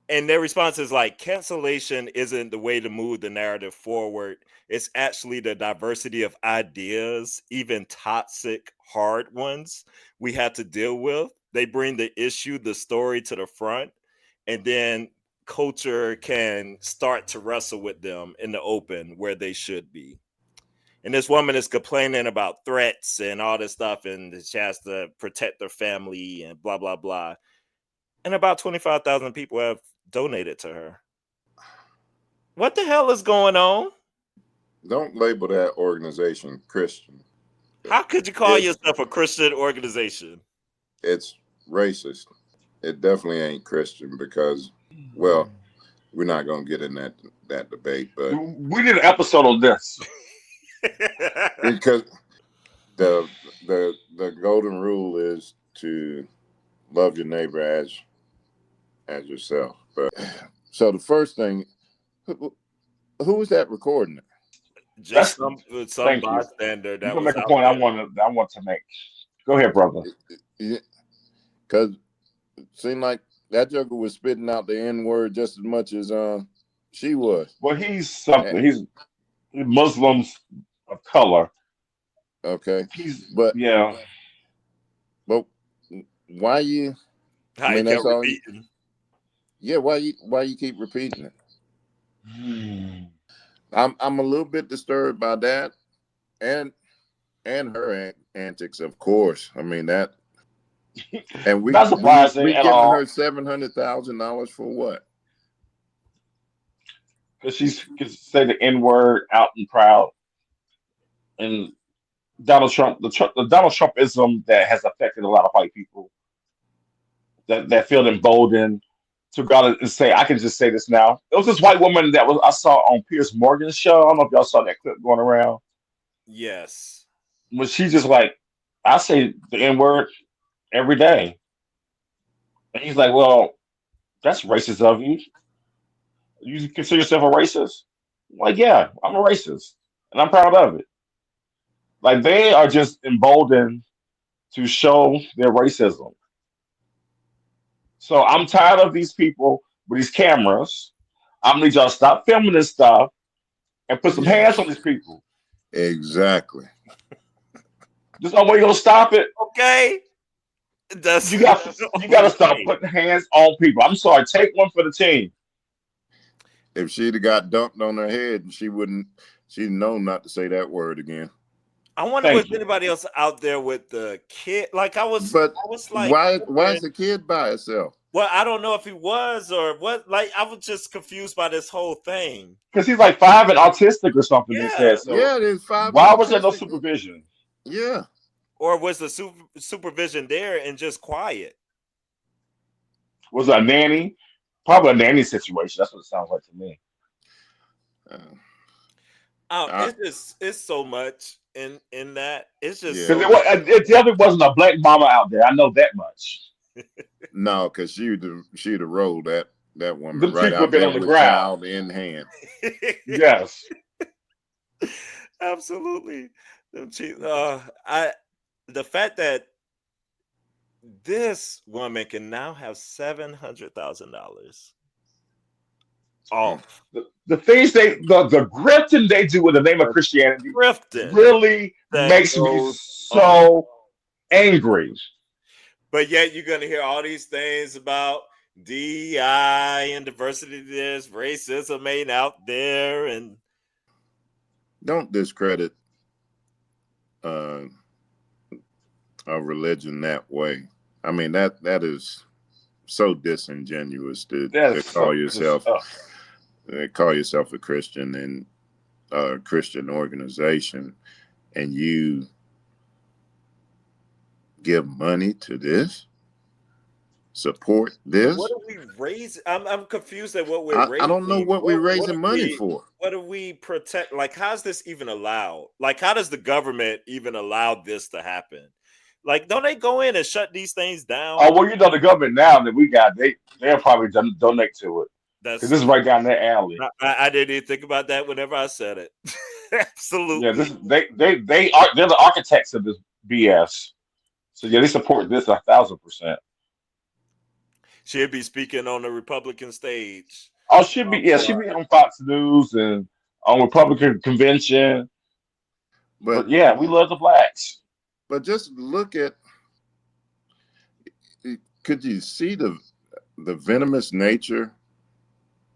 And their response is like, cancellation isn't the way to move the narrative forward. It's actually the diversity of ideas, even toxic, hard ones, we have to deal with. They bring the issue, the story to the front, and then culture can start to wrestle with them in the open where they should be. And this woman is complaining about threats and all this stuff, and she has to protect her family and blah, blah, blah. And about 25,000 people have donated to her. What the hell is going on? Don't label that organization Christian. How could you call yourself a Christian organization? It's racist. It definitely ain't Christian because, well, we're not gonna get in that debate, but We did an episode on this. because the golden rule is to love your neighbor as yourself. But so the first thing, who was that recording it? Just some thank you. bystander that You're gonna was make a out point there. I want to make. Go ahead, brother. Because it seemed like that joker was spitting out the N-word just as much as she was. Well, he's something. He's Muslims of color. Okay. But why you? I mean, that's all. repeating. Yeah, why you keep repeating it? I'm a little bit disturbed by that, and her antics, of course. I mean that, and we not surprising we at giving all. her $700,000 for what? Because she's can say the N word out and proud, and Donald Trump, the Donald Trumpism that has affected a lot of white people that feel emboldened to go out and say, I can just say this now. It was this white woman that I saw on Piers Morgan's show. I don't know if y'all saw that clip going around. Yes. But she just like, I say the N word every day. And he's like, well, that's racist of you. You consider yourself a racist? Like, yeah, I'm a racist. And I'm proud of it. Like, they are just emboldened to show their racism. So I'm tired of these people with these cameras. I'm gonna need y'all to stop filming this stuff and put some hands on these people. Exactly. There's no way you're gonna stop it. Okay. You got to stop putting hands on people. I'm sorry. Take one for the team. If she'd have got dumped on her head, she wouldn't She's known not to say that word again. I wonder Thank was you. anybody else out there with the kid. Like I was But like, why is wondering- the kid by herself? well, I don't know if he was or what. Like I was just confused by this whole thing. Because he's like 5 and autistic or something, they Yeah. said. So Yeah, there's 5 why was there no autistic. supervision? Yeah. Or was the supervision there and just quiet? Was it a nanny? Probably a nanny situation. That's what it sounds like to me. Uh, Oh, I, it's so much in that. It's just Yeah. Because so it definitely wasn't a black mama out there. I know that much. no, because she'd have rolled that woman Them right cheeks would have out been there on the with ground. child in hand. Yes. absolutely. The fact that this woman can now have $700,000 off The things the grifting they do in the name of Christianity thrifting really that makes me goes on. so angry. But yet you're gonna hear all these things about DEI and diversity. There's racism ain't out there, and Don't discredit a religion that way. I mean that is so disingenuous to That's call so just yourself a Christian and a Christian organization, and you give money to this, support what this. are we raising? I'm confused at what we're I don't know raising. what we're What raising do money we for. what do we protect? Like, how's this even allowed? Like, how does the government even allow this to happen? Like, don't they go in and shut these things down? oh well, you know the government now that we got they'll probably donate to it because That's this is right down their alley. I didn't even think about that whenever I said it. Yeah, Absolutely. this they are they're the architects of this BS. So yeah, they support this 1,000%. She'll be speaking on the Republican stage. Oh, she'll be on Fox News and on Republican convention. But But yeah, we love the blacks. just look at. Could you see the venomous nature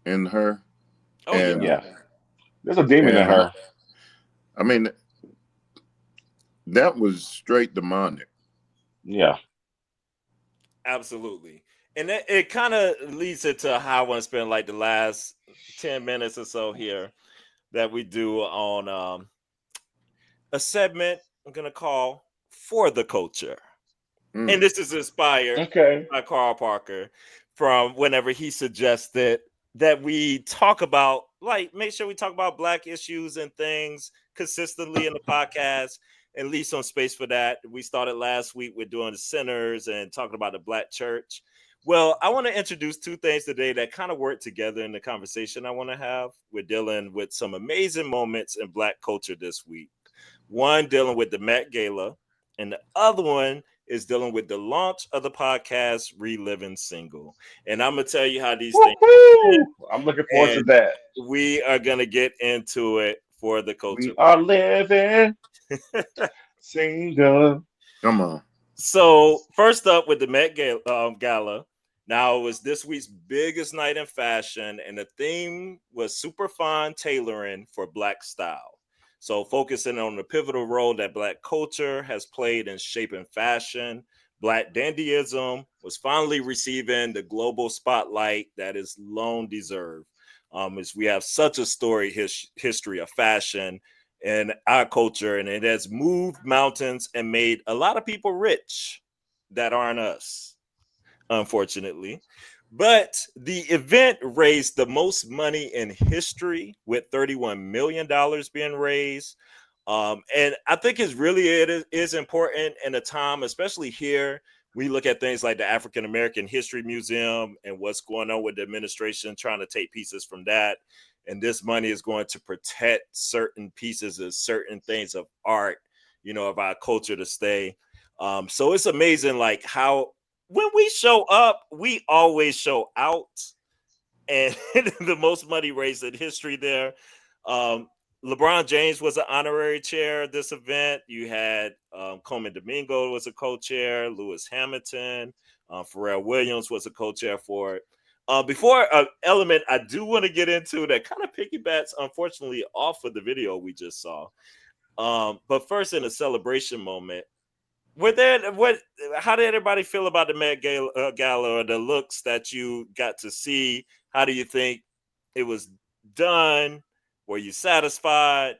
in her? Oh yeah, And Yeah, there's a demon in and her. I mean that was straight demonic. Yeah. absolutely. And it kind of leads into how I want to spend like the last 10 minutes or so here that we do on a segment I'm gonna call For the Culture. And this is inspired Okay. by Carl Parker from whenever he suggested that we talk about, like, make sure we talk about Black issues and things consistently in the podcast and leave some space for that. We started last week with doing the sinners and talking about the Black church. Well, I want to introduce two things today that kind of work together in the conversation I want to have. We're dealing with some amazing moments in Black culture this week. One dealing with the Met Gala, and the other one is dealing with the launch of the podcast ReLiving Single. And I'm gonna tell you how these things Woohoo! I'm looking forward to and that. we are gonna get into it for the culture. We are living single. Come on. So first up with the Met Gala. Now it was this week's biggest night in fashion, and the theme was super fine tailoring for Black style. So focusing on the pivotal role that Black culture has played in shaping fashion, Black dandyism was finally receiving the global spotlight that is long deserved. As we have such a storied history of fashion in our culture, and it has moved mountains and made a lot of people rich that aren't us, unfortunately. But the event raised the most money in history with $31 million being raised. And I think it is important in a time, especially here, we look at things like the African American History Museum and what's going on with the administration trying to take pieces from that. And this money is going to protect certain pieces of certain things of art, of our culture to stay. So it's amazing, like how when we show up, we always show out, and the most money raised in history there. Um, LeBron James was an honorary chair at this event. You had Coleman Domingo was a co-chair, Lewis Hamilton, Pharrell Williams was a co-chair for it. Before element, I do want to get into that kind of piggybacks, unfortunately, off of the video we just saw. But first, in a celebration moment, how did everybody feel about the Met Gala or the looks that you got to see? How do you think it was done? Were you satisfied?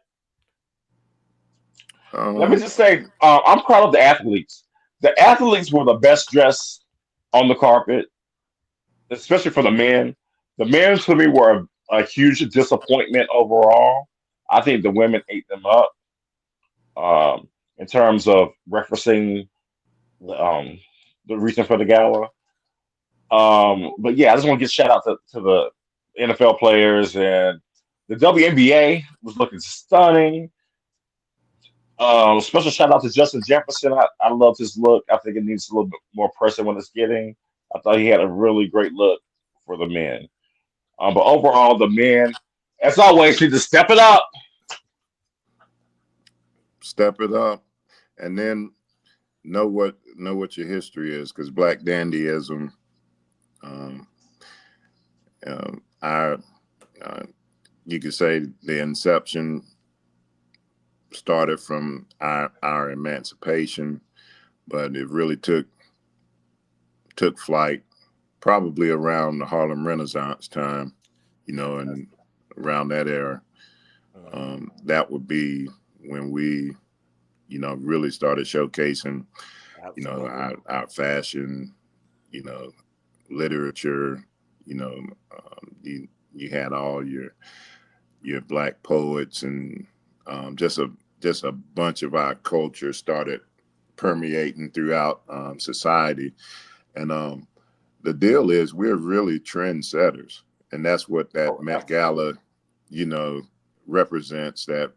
Let me just say, I'm proud of the athletes. The athletes were the best dressed on the carpet, especially for the men. The men to me were a huge disappointment overall. I think the women ate them up in terms of referencing the reason for the gala. But yeah, I just want to give shout out to the NFL players, and the WNBA was looking stunning. Special shout out to Justin Jefferson. I loved his look. I think it needs a little bit more pressure when it's getting. I thought he had a really great look for the men. But overall, the men, as always, need to step it up. Step it up, and then know what your history is, because Black dandyism, um, our you could say the inception started from our emancipation, but it really took flight probably around the Harlem Renaissance time, and around that era. That would be when we, really started showcasing, our fashion, literature, you had all your Black poets, and just a bunch of our culture started permeating throughout society. And the deal is, we're really trendsetters, and that's what that Met Gala, represents, that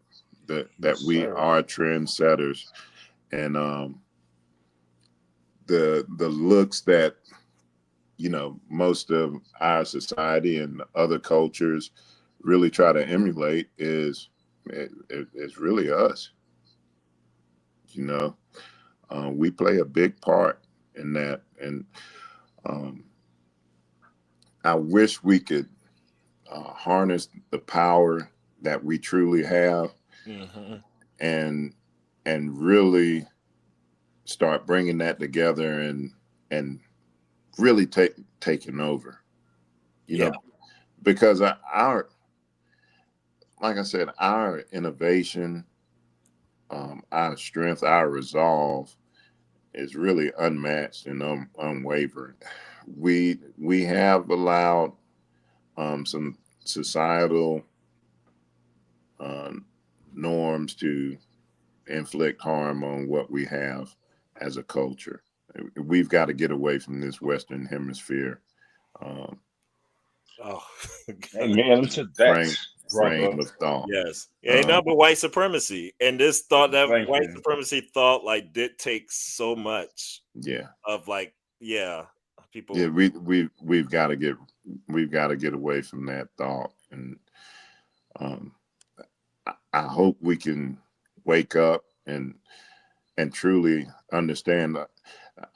Yes, we sir. are trendsetters. And the looks that most of our society and other cultures really try to emulate is really us. You know, we play a big part in that, and um, I wish we could harness the power that we truly have, Mm-hmm. and really start bringing that together, and really taking over. You Yeah. know, because our like I said, our innovation, our strength, our resolve is really unmatched and unwavering. We have allowed some societal uh, norms to inflict harm on what we have as a culture. We've got to get away from this Western Hemisphere um, Oh, God. Amen to that, frame brother. of thought. Yes. It ain't Um, nothing but white supremacy. And this thought, that Thank white you. supremacy thought, like, dictates so much yeah, of, like, yeah, yeah, people. we've got to get away from that thought, and um, I hope we can wake up and truly understand.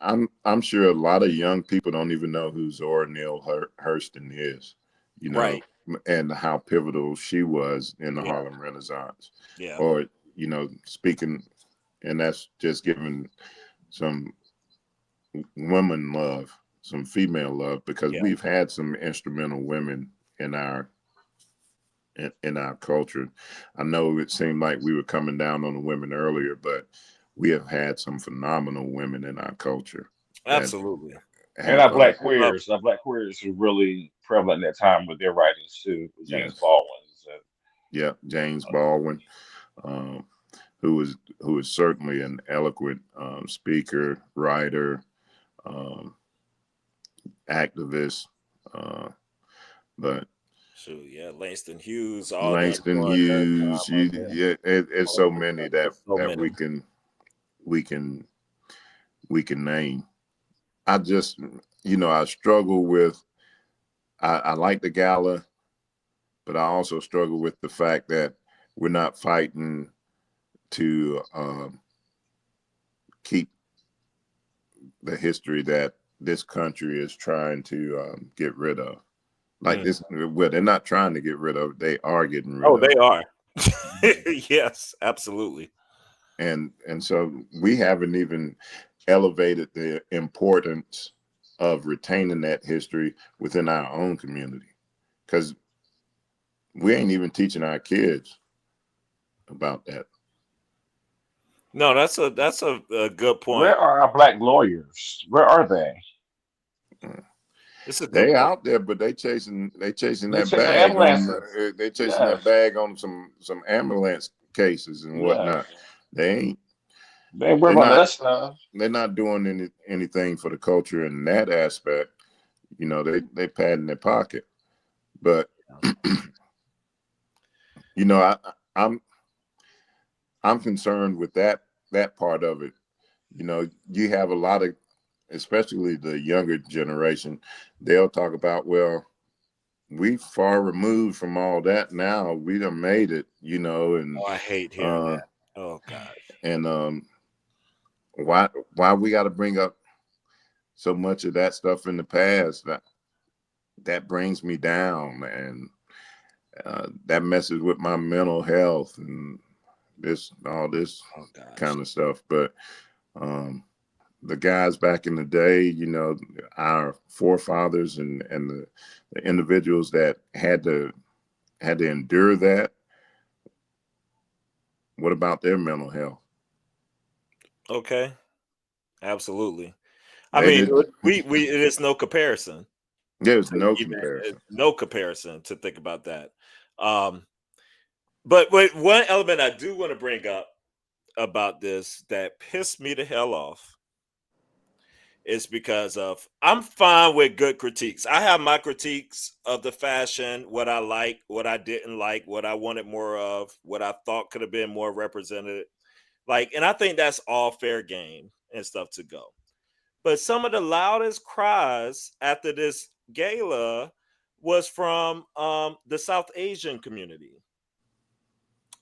I'm sure a lot of young people don't even know who Zora Neale Hurston is, Right. and how pivotal she was in the Yeah. Harlem Renaissance. Yeah. Or, speaking, and that's just giving some women love, some female love, because Yeah. we've had some instrumental women in our culture. I know it seemed like we were coming down on the women earlier, but we have had some phenomenal women in our culture that Absolutely. And have, Love. Our black queers were really prevalent in that time with their writings too, with James yes, Baldwin's. And, yeah, James Baldwin, um, who is certainly an eloquent speaker, writer, um, activist, uh, but Shoot, yeah, Langston Hughes, all them Langston during that Hughes, time. it's so many So that many. we can we can name. I just, I struggle with. I like the gala, but I also struggle with the fact that we're not fighting to keep the history this country is trying to get rid of. Like this, well, they're not trying to get rid of; they are getting rid Oh, of. they are. Yes, absolutely. And so we haven't even elevated the importance of retaining that history within our own community, because we ain't even teaching our kids about that. No, that's a good point. Where are our black lawyers? Where are they? It's a good They point. out there, but they chasing They that chasing bag on ambulances. they chasing that Yes. bag on some ambulance cases and whatnot. Yes. They ain't They ain't worried they're about that not stuff. they're not doing anything for the culture in that aspect. You know, they pad in their pocket. But you know, I'm concerned with that part of it. You know, you have a lot of, especially the younger generation, they'll talk about, well, we far removed from all that now. We done made it, you know, and Oh, I hate hearing that. Oh gosh. and why we got to bring up so much of that stuff in the past? That brings me down, man. That messes with my mental health and all this Oh gosh. kind of stuff. But the guys back in the day, you know, our forefathers and the individuals that had to endure that. What about their mental health? Okay. Absolutely. I They mean, didn't. we it is no comparison. There's no Even comparison. no comparison to think about that. But one element I do want to bring up about this that pissed me the hell off is because of I'm fine with good critiques. I have my critiques of the fashion, what I like, what I didn't like, what I wanted more of, what I thought could have been more represented. Like, and I think that's all fair game and stuff to go. But some of the loudest cries after this gala was from the South Asian community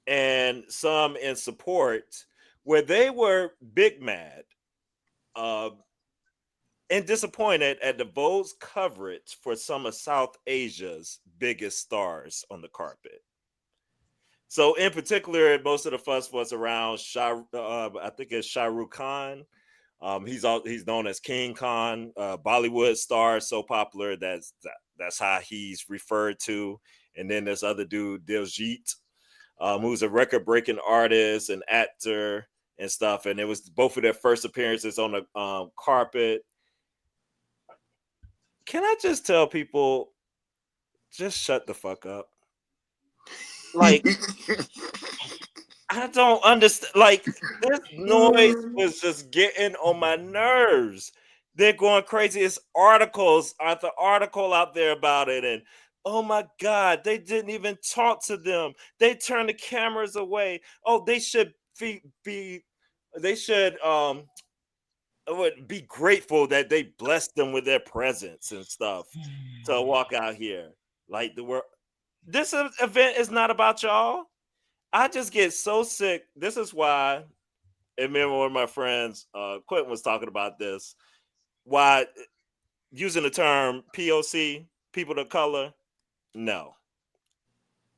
and some in support, where they were big mad uh, and disappointed at the Vogue's coverage for some of South Asia's biggest stars on the carpet. So, in particular, most of the fuss was around I think it's Shah Rukh Khan. He's known as King Khan, Bollywood star, so popular that's how he's referred to. And then this other dude, Diljit, who's a record-breaking artist and actor and stuff. And it was both of their first appearances on the carpet. Can I just tell people, just shut the fuck up? Like, I don't understand. Like, this noise was just getting on my nerves. They're going crazy. It's articles, the article out there about it, and oh my god, they didn't even talk to them. They turned the cameras away. Oh, they should they should would be grateful that they blessed them with their presence and stuff to walk out here. Like the world, this event is not about y'all. I just get so sick. This is why, and remember one of my friends, Quentin was talking about this. Why using the term POC, people of color? No,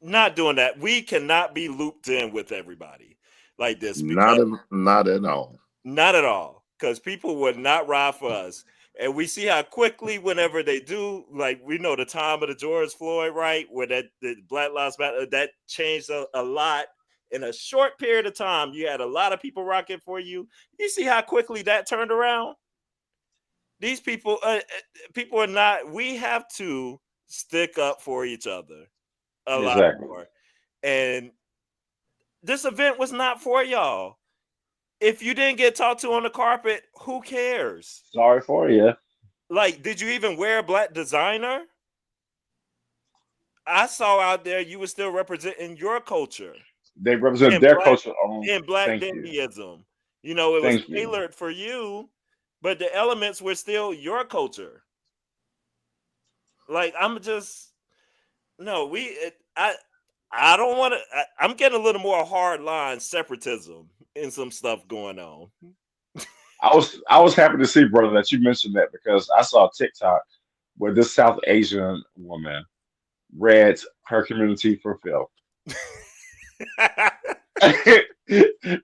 not doing that. We cannot be looped in with everybody like this because Not at all. not at all. Because people would not ride for us. And we see how quickly, whenever they do, like we know the time of the George Floyd, right? Where the Black Lives Matter, that changed a lot in a short period of time. You had a lot of people rocking for you. You see how quickly that turned around? These people are not, we have to stick up for each other a lot Exactly. more. And this event was not for y'all. If you didn't get talked to on the carpet, who cares? Sorry for you. Like, did you even wear a black designer? I saw out there you were still representing your culture They represent in their culture on. black Thank you. dandyism. You know, it was Thank you. tailored for you, but the elements were still your culture. Like, I'm just no, I don't want to. I'm getting a little more hard line separatism and some stuff going on. I was happy to see, brother, that you mentioned that because I saw a TikTok where this South Asian woman read her community for Phil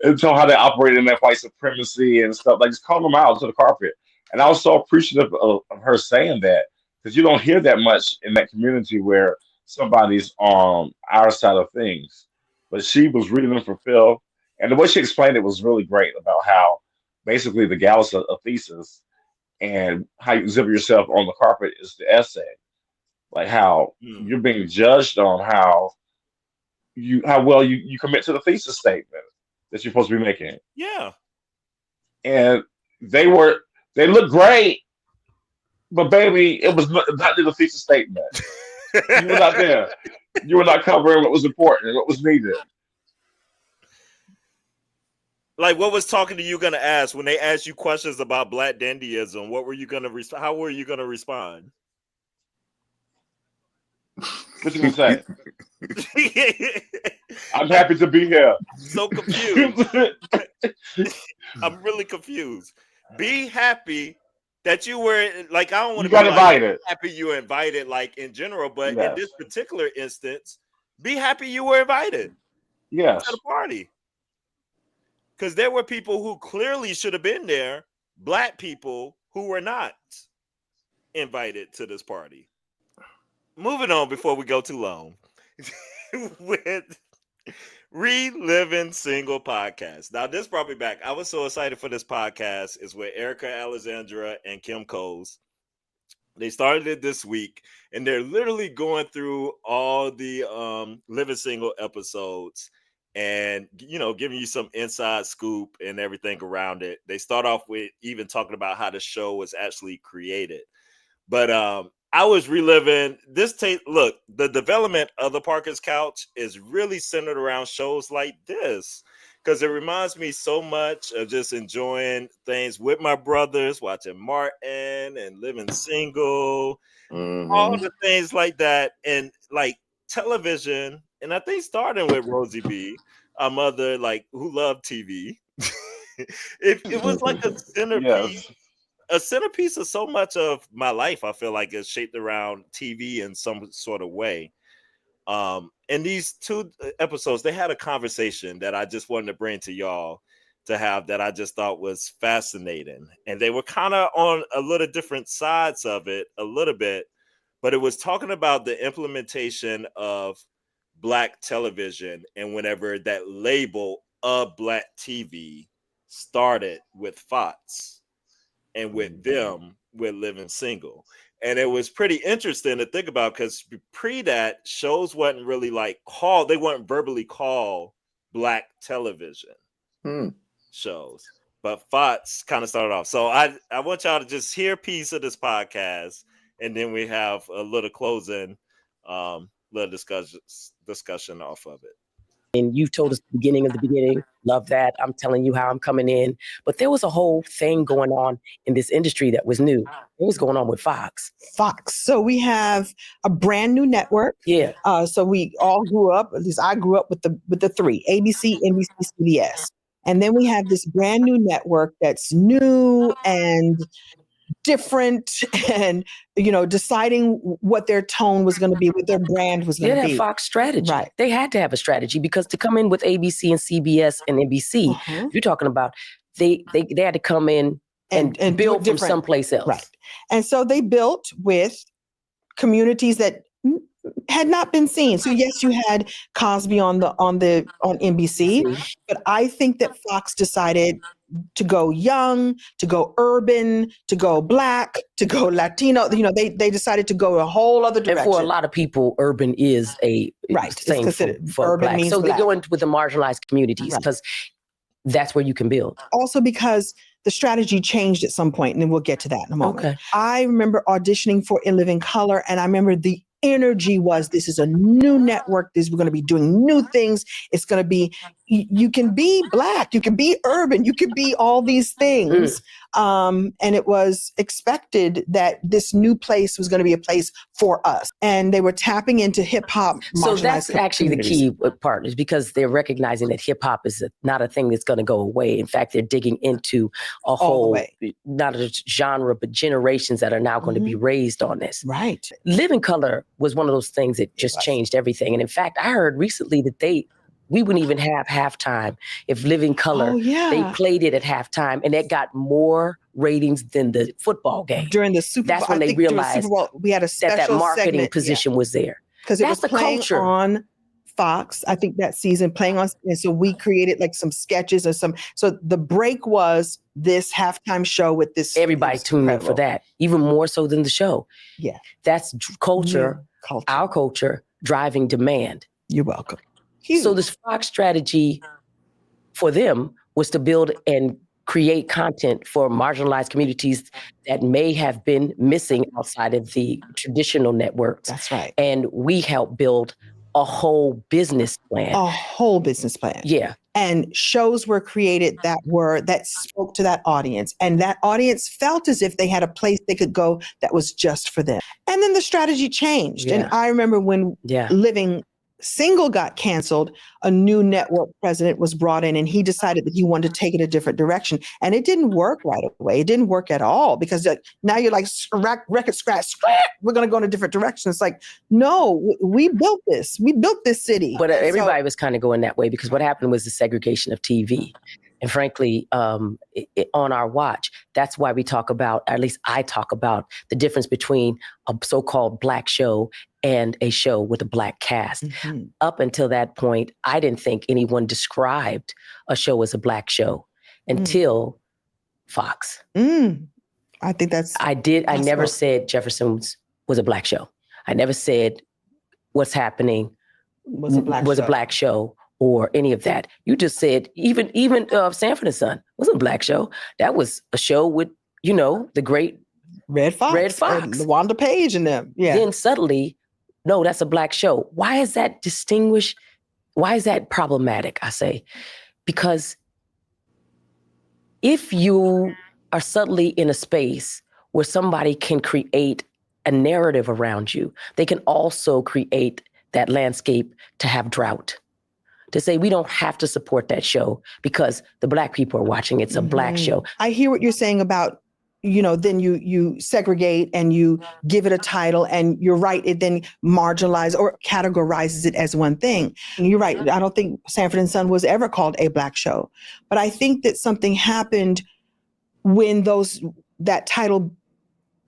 and told how they operate in that white supremacy and stuff. Like just call them out to the carpet. And I was so appreciative of her saying that because you don't hear that much in that community where somebody's on our side of things. But she was reading them for Phil, and the way she explained it was really great about how basically the Gala's a thesis and how you exhibit yourself on the carpet is the essay. Like how Mm. you're being judged on how well you commit to the thesis statement that you're supposed to be making. Yeah. And they look great, but baby, it was not in the thesis statement. You were not there. You were not covering what was important and what was needed. Like, what was talking to you gonna ask when they asked you questions about Black dandyism? What were you gonna how were you gonna respond? What you gonna say? I'm happy to be here. So confused. I'm really confused. Be happy that you were like, I don't want You to be got like invited. happy you were invited, like in general, but in Yes. this particular instance, be happy you were invited to Yes. the party. Because there were people who clearly should have been there, Black people who were not invited to this party. Moving on before we go too long. With ReLiving Single podcast. Now, this brought me back. I was so excited for this podcast. It's with Erica Alexandra and Kim Coles. They started it this week, and they're literally going through all the Living Single episodes and, you know, giving you some inside scoop and everything around it. They start off with even talking about how the show was actually created. But I was reliving this tape. Look, the development of the Parker's Couch is really centered around shows like this because it reminds me so much of just enjoying things with my brothers, watching Martin and Living Single, all Mm-hmm. the things like that, and like television. And I think starting with Rosie B, our mother, like who loved TV. It was like Yes. a centerpiece of so much of my life. I feel like is shaped around TV in some sort of way. In these two episodes, they had a conversation that I just wanted to bring to y'all to have that I just thought was fascinating. And they were kind of on a little different sides of it a little bit, but it was talking about the implementation of Black television and whenever that label of Black TV started with Fox and with them with Living Single. And it was pretty interesting to think about because pre that shows wasn't really like called, they weren't verbally called Black television shows. But Fox kind of started off. So I want y'all to just hear a piece of this podcast and then we have a little closing little discussion off of it. And you've told us the beginning of the beginning. Love that. I'm telling you how I'm coming in. But there was a whole thing going on in this industry that was new. What was going on with Fox? Fox. So we have a brand new network. Yeah. So we all grew up, at least I grew up with the three, ABC, NBC, CBS. And then we have this brand new network that's new and different and, you know, deciding what their tone was going to be, what their brand was going to Yeah, be. that Fox strategy. Right. They had to have a strategy because to come in with ABC and CBS and NBC, you're talking about they had to come in and do build it from different. someplace else. Right. And so they built with communities that had not been seen. So yes, you had Cosby on NBC, but I think that Fox decided to go young, to go urban, to go Black, to go Latino. You know, they decided to go a whole other direction. And for a lot of people, urban is a right. thing It's considered for urban Black. means so Black. they go into with the marginalized communities because that's where you can build. Also because the strategy changed at some point, and then we'll get to that in a moment. Okay. I remember auditioning for In Living Color, and I remember the energy was, this is a new network. We're going to be doing new things. It's going to be, you can be Black, you can be urban, you can be all these things. And it was expected that this new place was going to be a place for us. And they were tapping into hip hop. So that's actually the key part, is because they're recognizing that hip hop is not a thing that's going to go away. In fact, they're digging into a whole, not a genre, but generations that are now going to be raised on this. Right. Living Color was one of those things that just changed everything. And in fact, I heard recently that we wouldn't even have halftime if Living Color, they played it at halftime, and it got more ratings than the football game. During the Super Bowl. That's when they realized Super Bowl, we had a special that marketing segment, position was there. Because it was playing on Fox, I think that season, playing on, and so we created like some sketches or so the break was this halftime show with this. Everybody tuned in for that, even more so than the show. Yeah. That's culture, our culture, driving demand. You're welcome. Huge. So this Fox strategy for them was to build and create content for marginalized communities that may have been missing outside of the traditional networks. That's right. And we helped build a whole business plan. A whole business plan. Yeah. And shows were created that spoke to that audience. And that audience felt as if they had a place they could go that was just for them. And then the strategy changed. Yeah. And I remember when Living Single got canceled, a new network president was brought in, and he decided that he wanted to take it a different direction. And it didn't work right away. It didn't work at all, because now you're like, record scratch, we're going to go in a different direction. It's like, no, we built this. We built this city. But everybody was kind of going that way, because what happened was the segregation of TV. And frankly, on our watch, that's why we talk about, or at least I talk about, the difference between a so-called Black show and a show with a Black cast. Up until that point, I didn't think anyone described a show as a Black show until Fox. I think that's... I never said Jefferson was a Black show. I never said What's Happening was a Black show. Or any of that. You just said even Sanford and Son wasn't a Black show. That was a show with, the great Red Fox. And Wanda Page and them. Yeah. Then suddenly, no, that's a Black show. Why is that distinguished? Why is that problematic? I say, because if you are suddenly in a space where somebody can create a narrative around you, they can also create that landscape to have drought. To say we don't have to support that show because the Black people are watching. It's a Black show. I hear what you're saying about, then you segregate and you give it a title, and you're right, it then marginalizes or categorizes it as one thing. And you're right. I don't think Sanford and Son was ever called a Black show. But I think that something happened when that title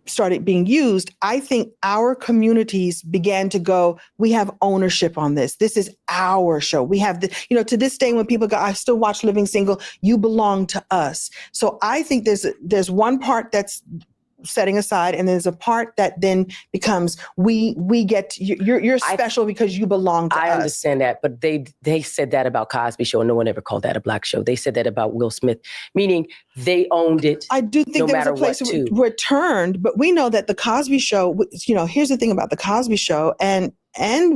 started being used. I think our communities began to go, we have ownership on this. This is our show. We have to this day when people go, I still watch Living Single, you belong to us. So I think there's one part that's setting aside, and there's a part that then becomes we get you're special because you belong to us. I understand that, but they said that about Cosby Show, and no one ever called that a Black show. They said that about Will Smith, meaning they owned it. I do think there was a place where it turned, but we know that the Cosby Show, here's the thing about the Cosby Show and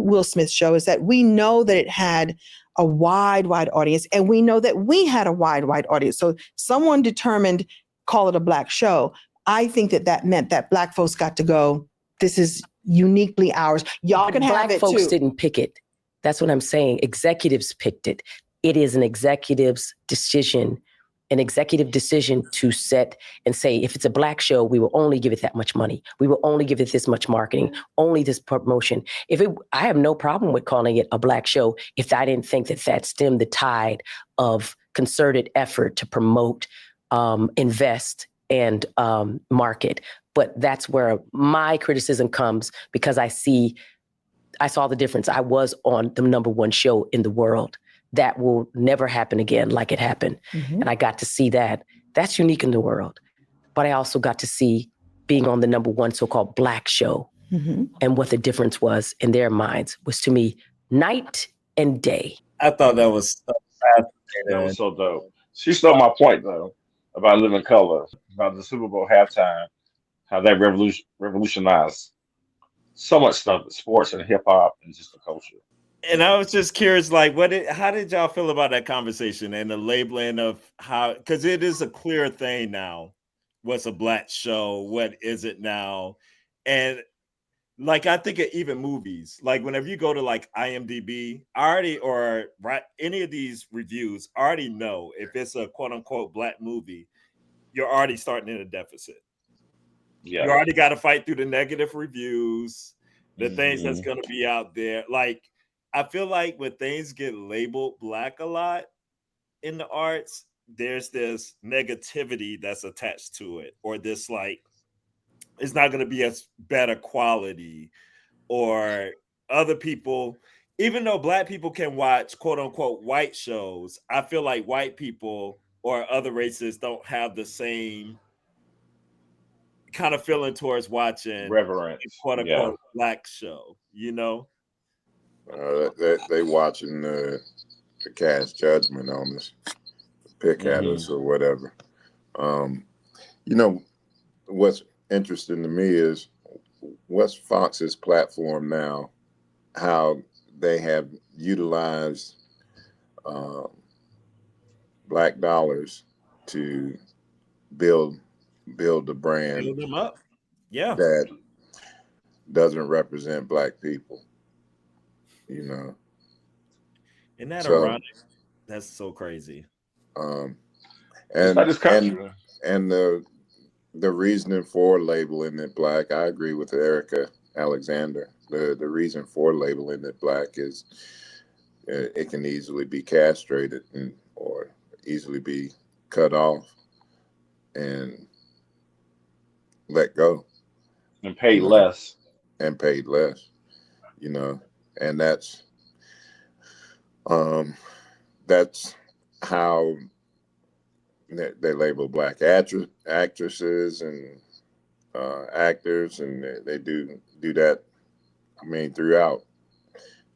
Will Smith show is that we know that it had a wide audience, and we know that we had a wide audience. So someone determined, call it a Black show. I think that meant that Black folks got to go, this is uniquely ours. Y'all can have it too. Black folks didn't pick it. That's what I'm saying. Executives picked it. It is an executive's decision, to set and say, if it's a Black show, we will only give it that much money. We will only give it this much marketing, only this promotion. I have no problem with calling it a Black show if I didn't think that stemmed the tide of concerted effort to promote, invest, and market. But that's where my criticism comes, because I saw the difference. I was on the number one show in the world. That will never happen again like it happened. And I got to see that. That's unique in the world. But I also got to see being on the number one so-called Black show, and what the difference was in their minds was, to me, night and day. I thought that was so fascinating. That was so dope. She stole my point, though, about Living Color, about the Super Bowl halftime, how that revolutionized so much stuff, sports and hip hop and just the culture. And I was just curious, like, how did y'all feel about that conversation and the labeling of how, because it is a clear thing now. What's a black show? What is it now? And like, I think of even movies, like whenever you go to like IMDb, I already, or right, any of these reviews, I already know if it's a quote unquote black movie, you're already starting in a deficit. Yeah. You already got to fight through the negative reviews, the things that's Mhm. going to be out there. Like, I feel like when things get labeled black a lot in the arts, there's this negativity that's attached to it, or this like it's not going to be as better quality, or other people, even though black people can watch quote unquote white shows, I feel like white people or other races don't have the same kind of feeling towards watching a Reverence. quote Yeah. unquote black show, you know? They watching to cast judgment on us, pick at us or whatever. You know, what's interesting to me is what's Fox's platform now, how they have utilized black dollars to build a brand Build them up. Yeah. that doesn't represent black people, you know. Isn't that So ironic? That's so crazy. Just like and this country. and the reasoning for labeling it black, I agree with Erica Alexander. The reason for labeling it black is it can easily be castrated or easily be cut off and let go, And you paid know, less. and paid less, you know, and um, that's how they label black actresses and actors, and they do that. I mean, throughout,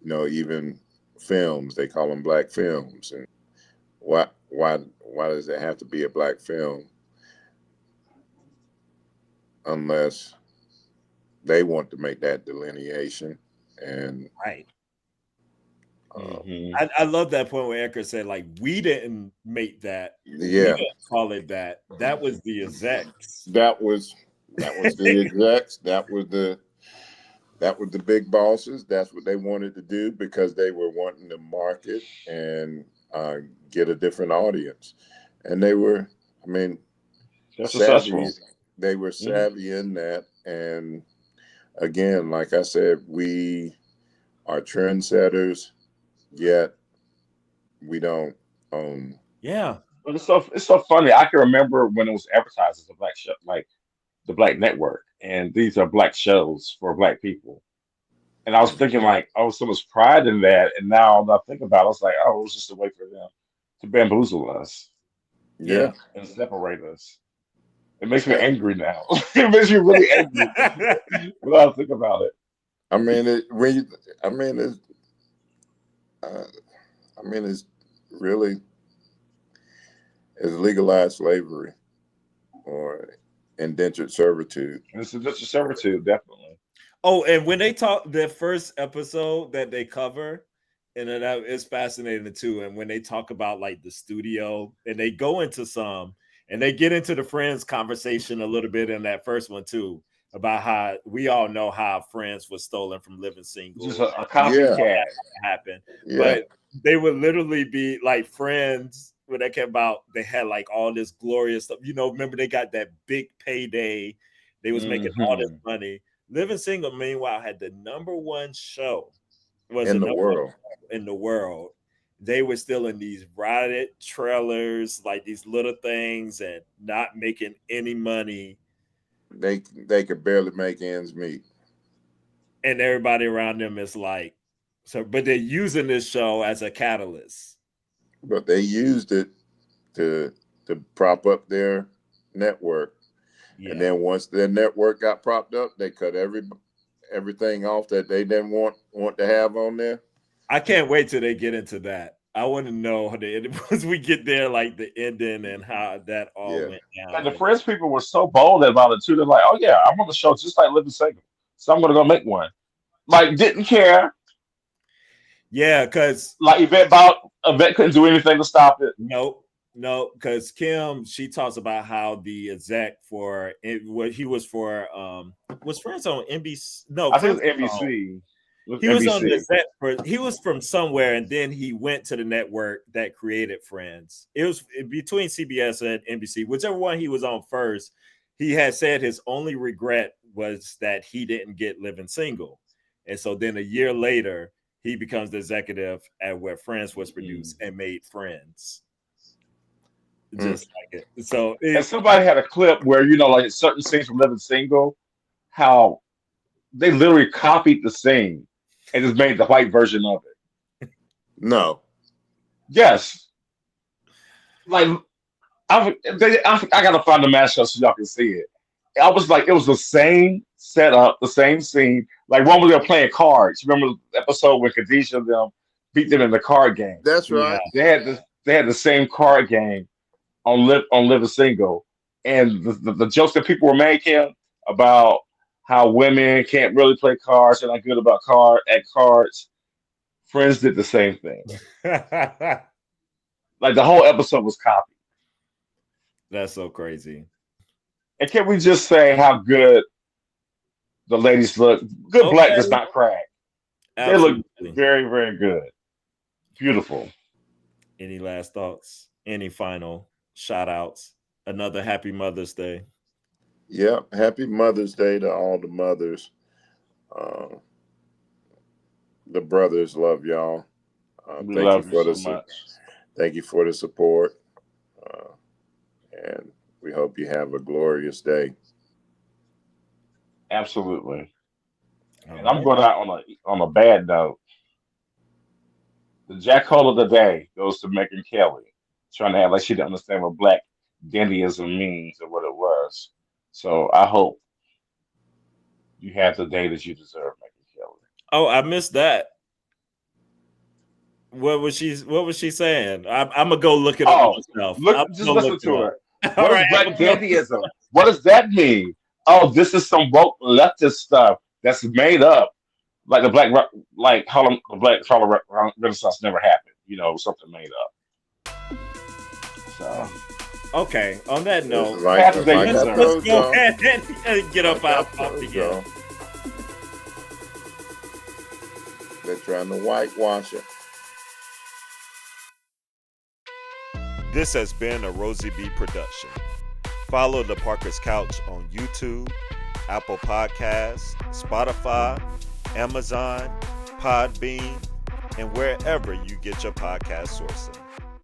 you know, even films, they call them black films. And why does it have to be a black film unless they want to make that delineation? And Right. Mhm. I love that point where Erica said, like, we didn't make that. We yeah, didn't call it that. That was the execs. that was the execs. That was the big bosses. That's what they wanted to do because they were wanting to market and get a different audience. And they were, I mean, They're savvy. successful. They were Mhm. savvy in that. And again, like I said, we are trendsetters, yet we don't own. Yeah. But it's so funny. I can remember when it was advertised as a black show, like the Black Network, and these are black shows for black people. And I was thinking like, oh, so much pride in that. And now that I think about it, I was like, oh, it was just a way for them to bamboozle us Yeah. Yeah. and separate us. It makes me Uh, angry now. It makes me really angry when I think about it. I mean, I mean, uh, it's really, it's legalized slavery or indentured servitude. And it's just a servitude, definitely. Oh, and when they talk the first episode that they cover, and then that is fascinating too. And when they talk about like the studio, and they go into some, and they get into the Friends conversation a little bit in that first one too, about how we all know how Friends was stolen from Living Just Single, a Yeah, copycat. happened, yeah. but they would literally be like Friends when they came out. They had like all this glorious stuff. You know, remember they got that big payday. They was making all this Hmm. money. Living Single, meanwhile, had the number one show. Was the In the number one world, show in the world. They were still in these rotted trailers, like these little things, and not making any money. they could barely make ends meet. And everybody around them is like, so, but they're using this show as a catalyst. But they used it to prop up their network. And Yeah. then once their network got propped up, they cut everything off that they didn't want to have on there. I can't wait till they get into that. I want to know how once we get there, like the ending and how that all Yeah. went And the down. Friends people were so bold about it too. They're like, oh yeah, I'm on the show just like Living Single. So I'm gonna go make one. Like didn't care. Yeah, because Like Yvette couldn't do anything to stop it. no, because Kim, she talks about how the exec for it, what he was for was friends on NBC. No, I think friends it's on, NBC. It was he was on the NBC. exec for, he was from somewhere, and then he went to the network that created Friends. It was between CBS and NBC, whichever one he was on first. He had said his only regret was that he didn't get Living Single, and so then a year later he becomes the executive at where Friends was produced and made Friends. Just like it. So And somebody had a clip where, like certain scenes from Living Single, how they literally copied the scene and just made the white version of it. No. Yes. Like, I gotta find the mashup so y'all can see it. I was like, it was the same setup, the same scene. Like one where they were playing cards. Remember the episode when Khadijah and them beat them in the card game? That's right. They had the same card game on Living Single, and the jokes that people were making about how women can't really play cards, they're not good about cards. Friends did the same thing. Like the whole episode was copied. That's so crazy. And can we just say how good the ladies look? Good black does not crack. Absolutely. They look very, very good. Beautiful. Any last thoughts? Any final shout outs? Another happy Mother's Day. Yep. Happy Mother's Day to all the mothers. The brothers love y'all. We love you so much. Thank you for the support. And we hope you have a glorious day. Absolutely. And I'm going out on a bad note. The jackhole of the day goes to Megan Kelly, trying to act like she didn't understand what black dandyism means or what it was. So I hope you have the day that you deserve, Megan Kelly. Oh, I missed that. What was she saying? I'm gonna go look it up myself. Just listen to her. All What right, is black dandyism? What does that mean? Oh, this is some woke leftist stuff that's made up, like the black Harlem Renaissance never happened. Something made up. So okay. On that note, let's go ahead and get up out again. They're trying to whitewash it. This has been a Rosie B production. Follow The Parker's Couch on YouTube, Apple Podcasts, Spotify, Amazon, Podbean, and wherever you get your podcast sources.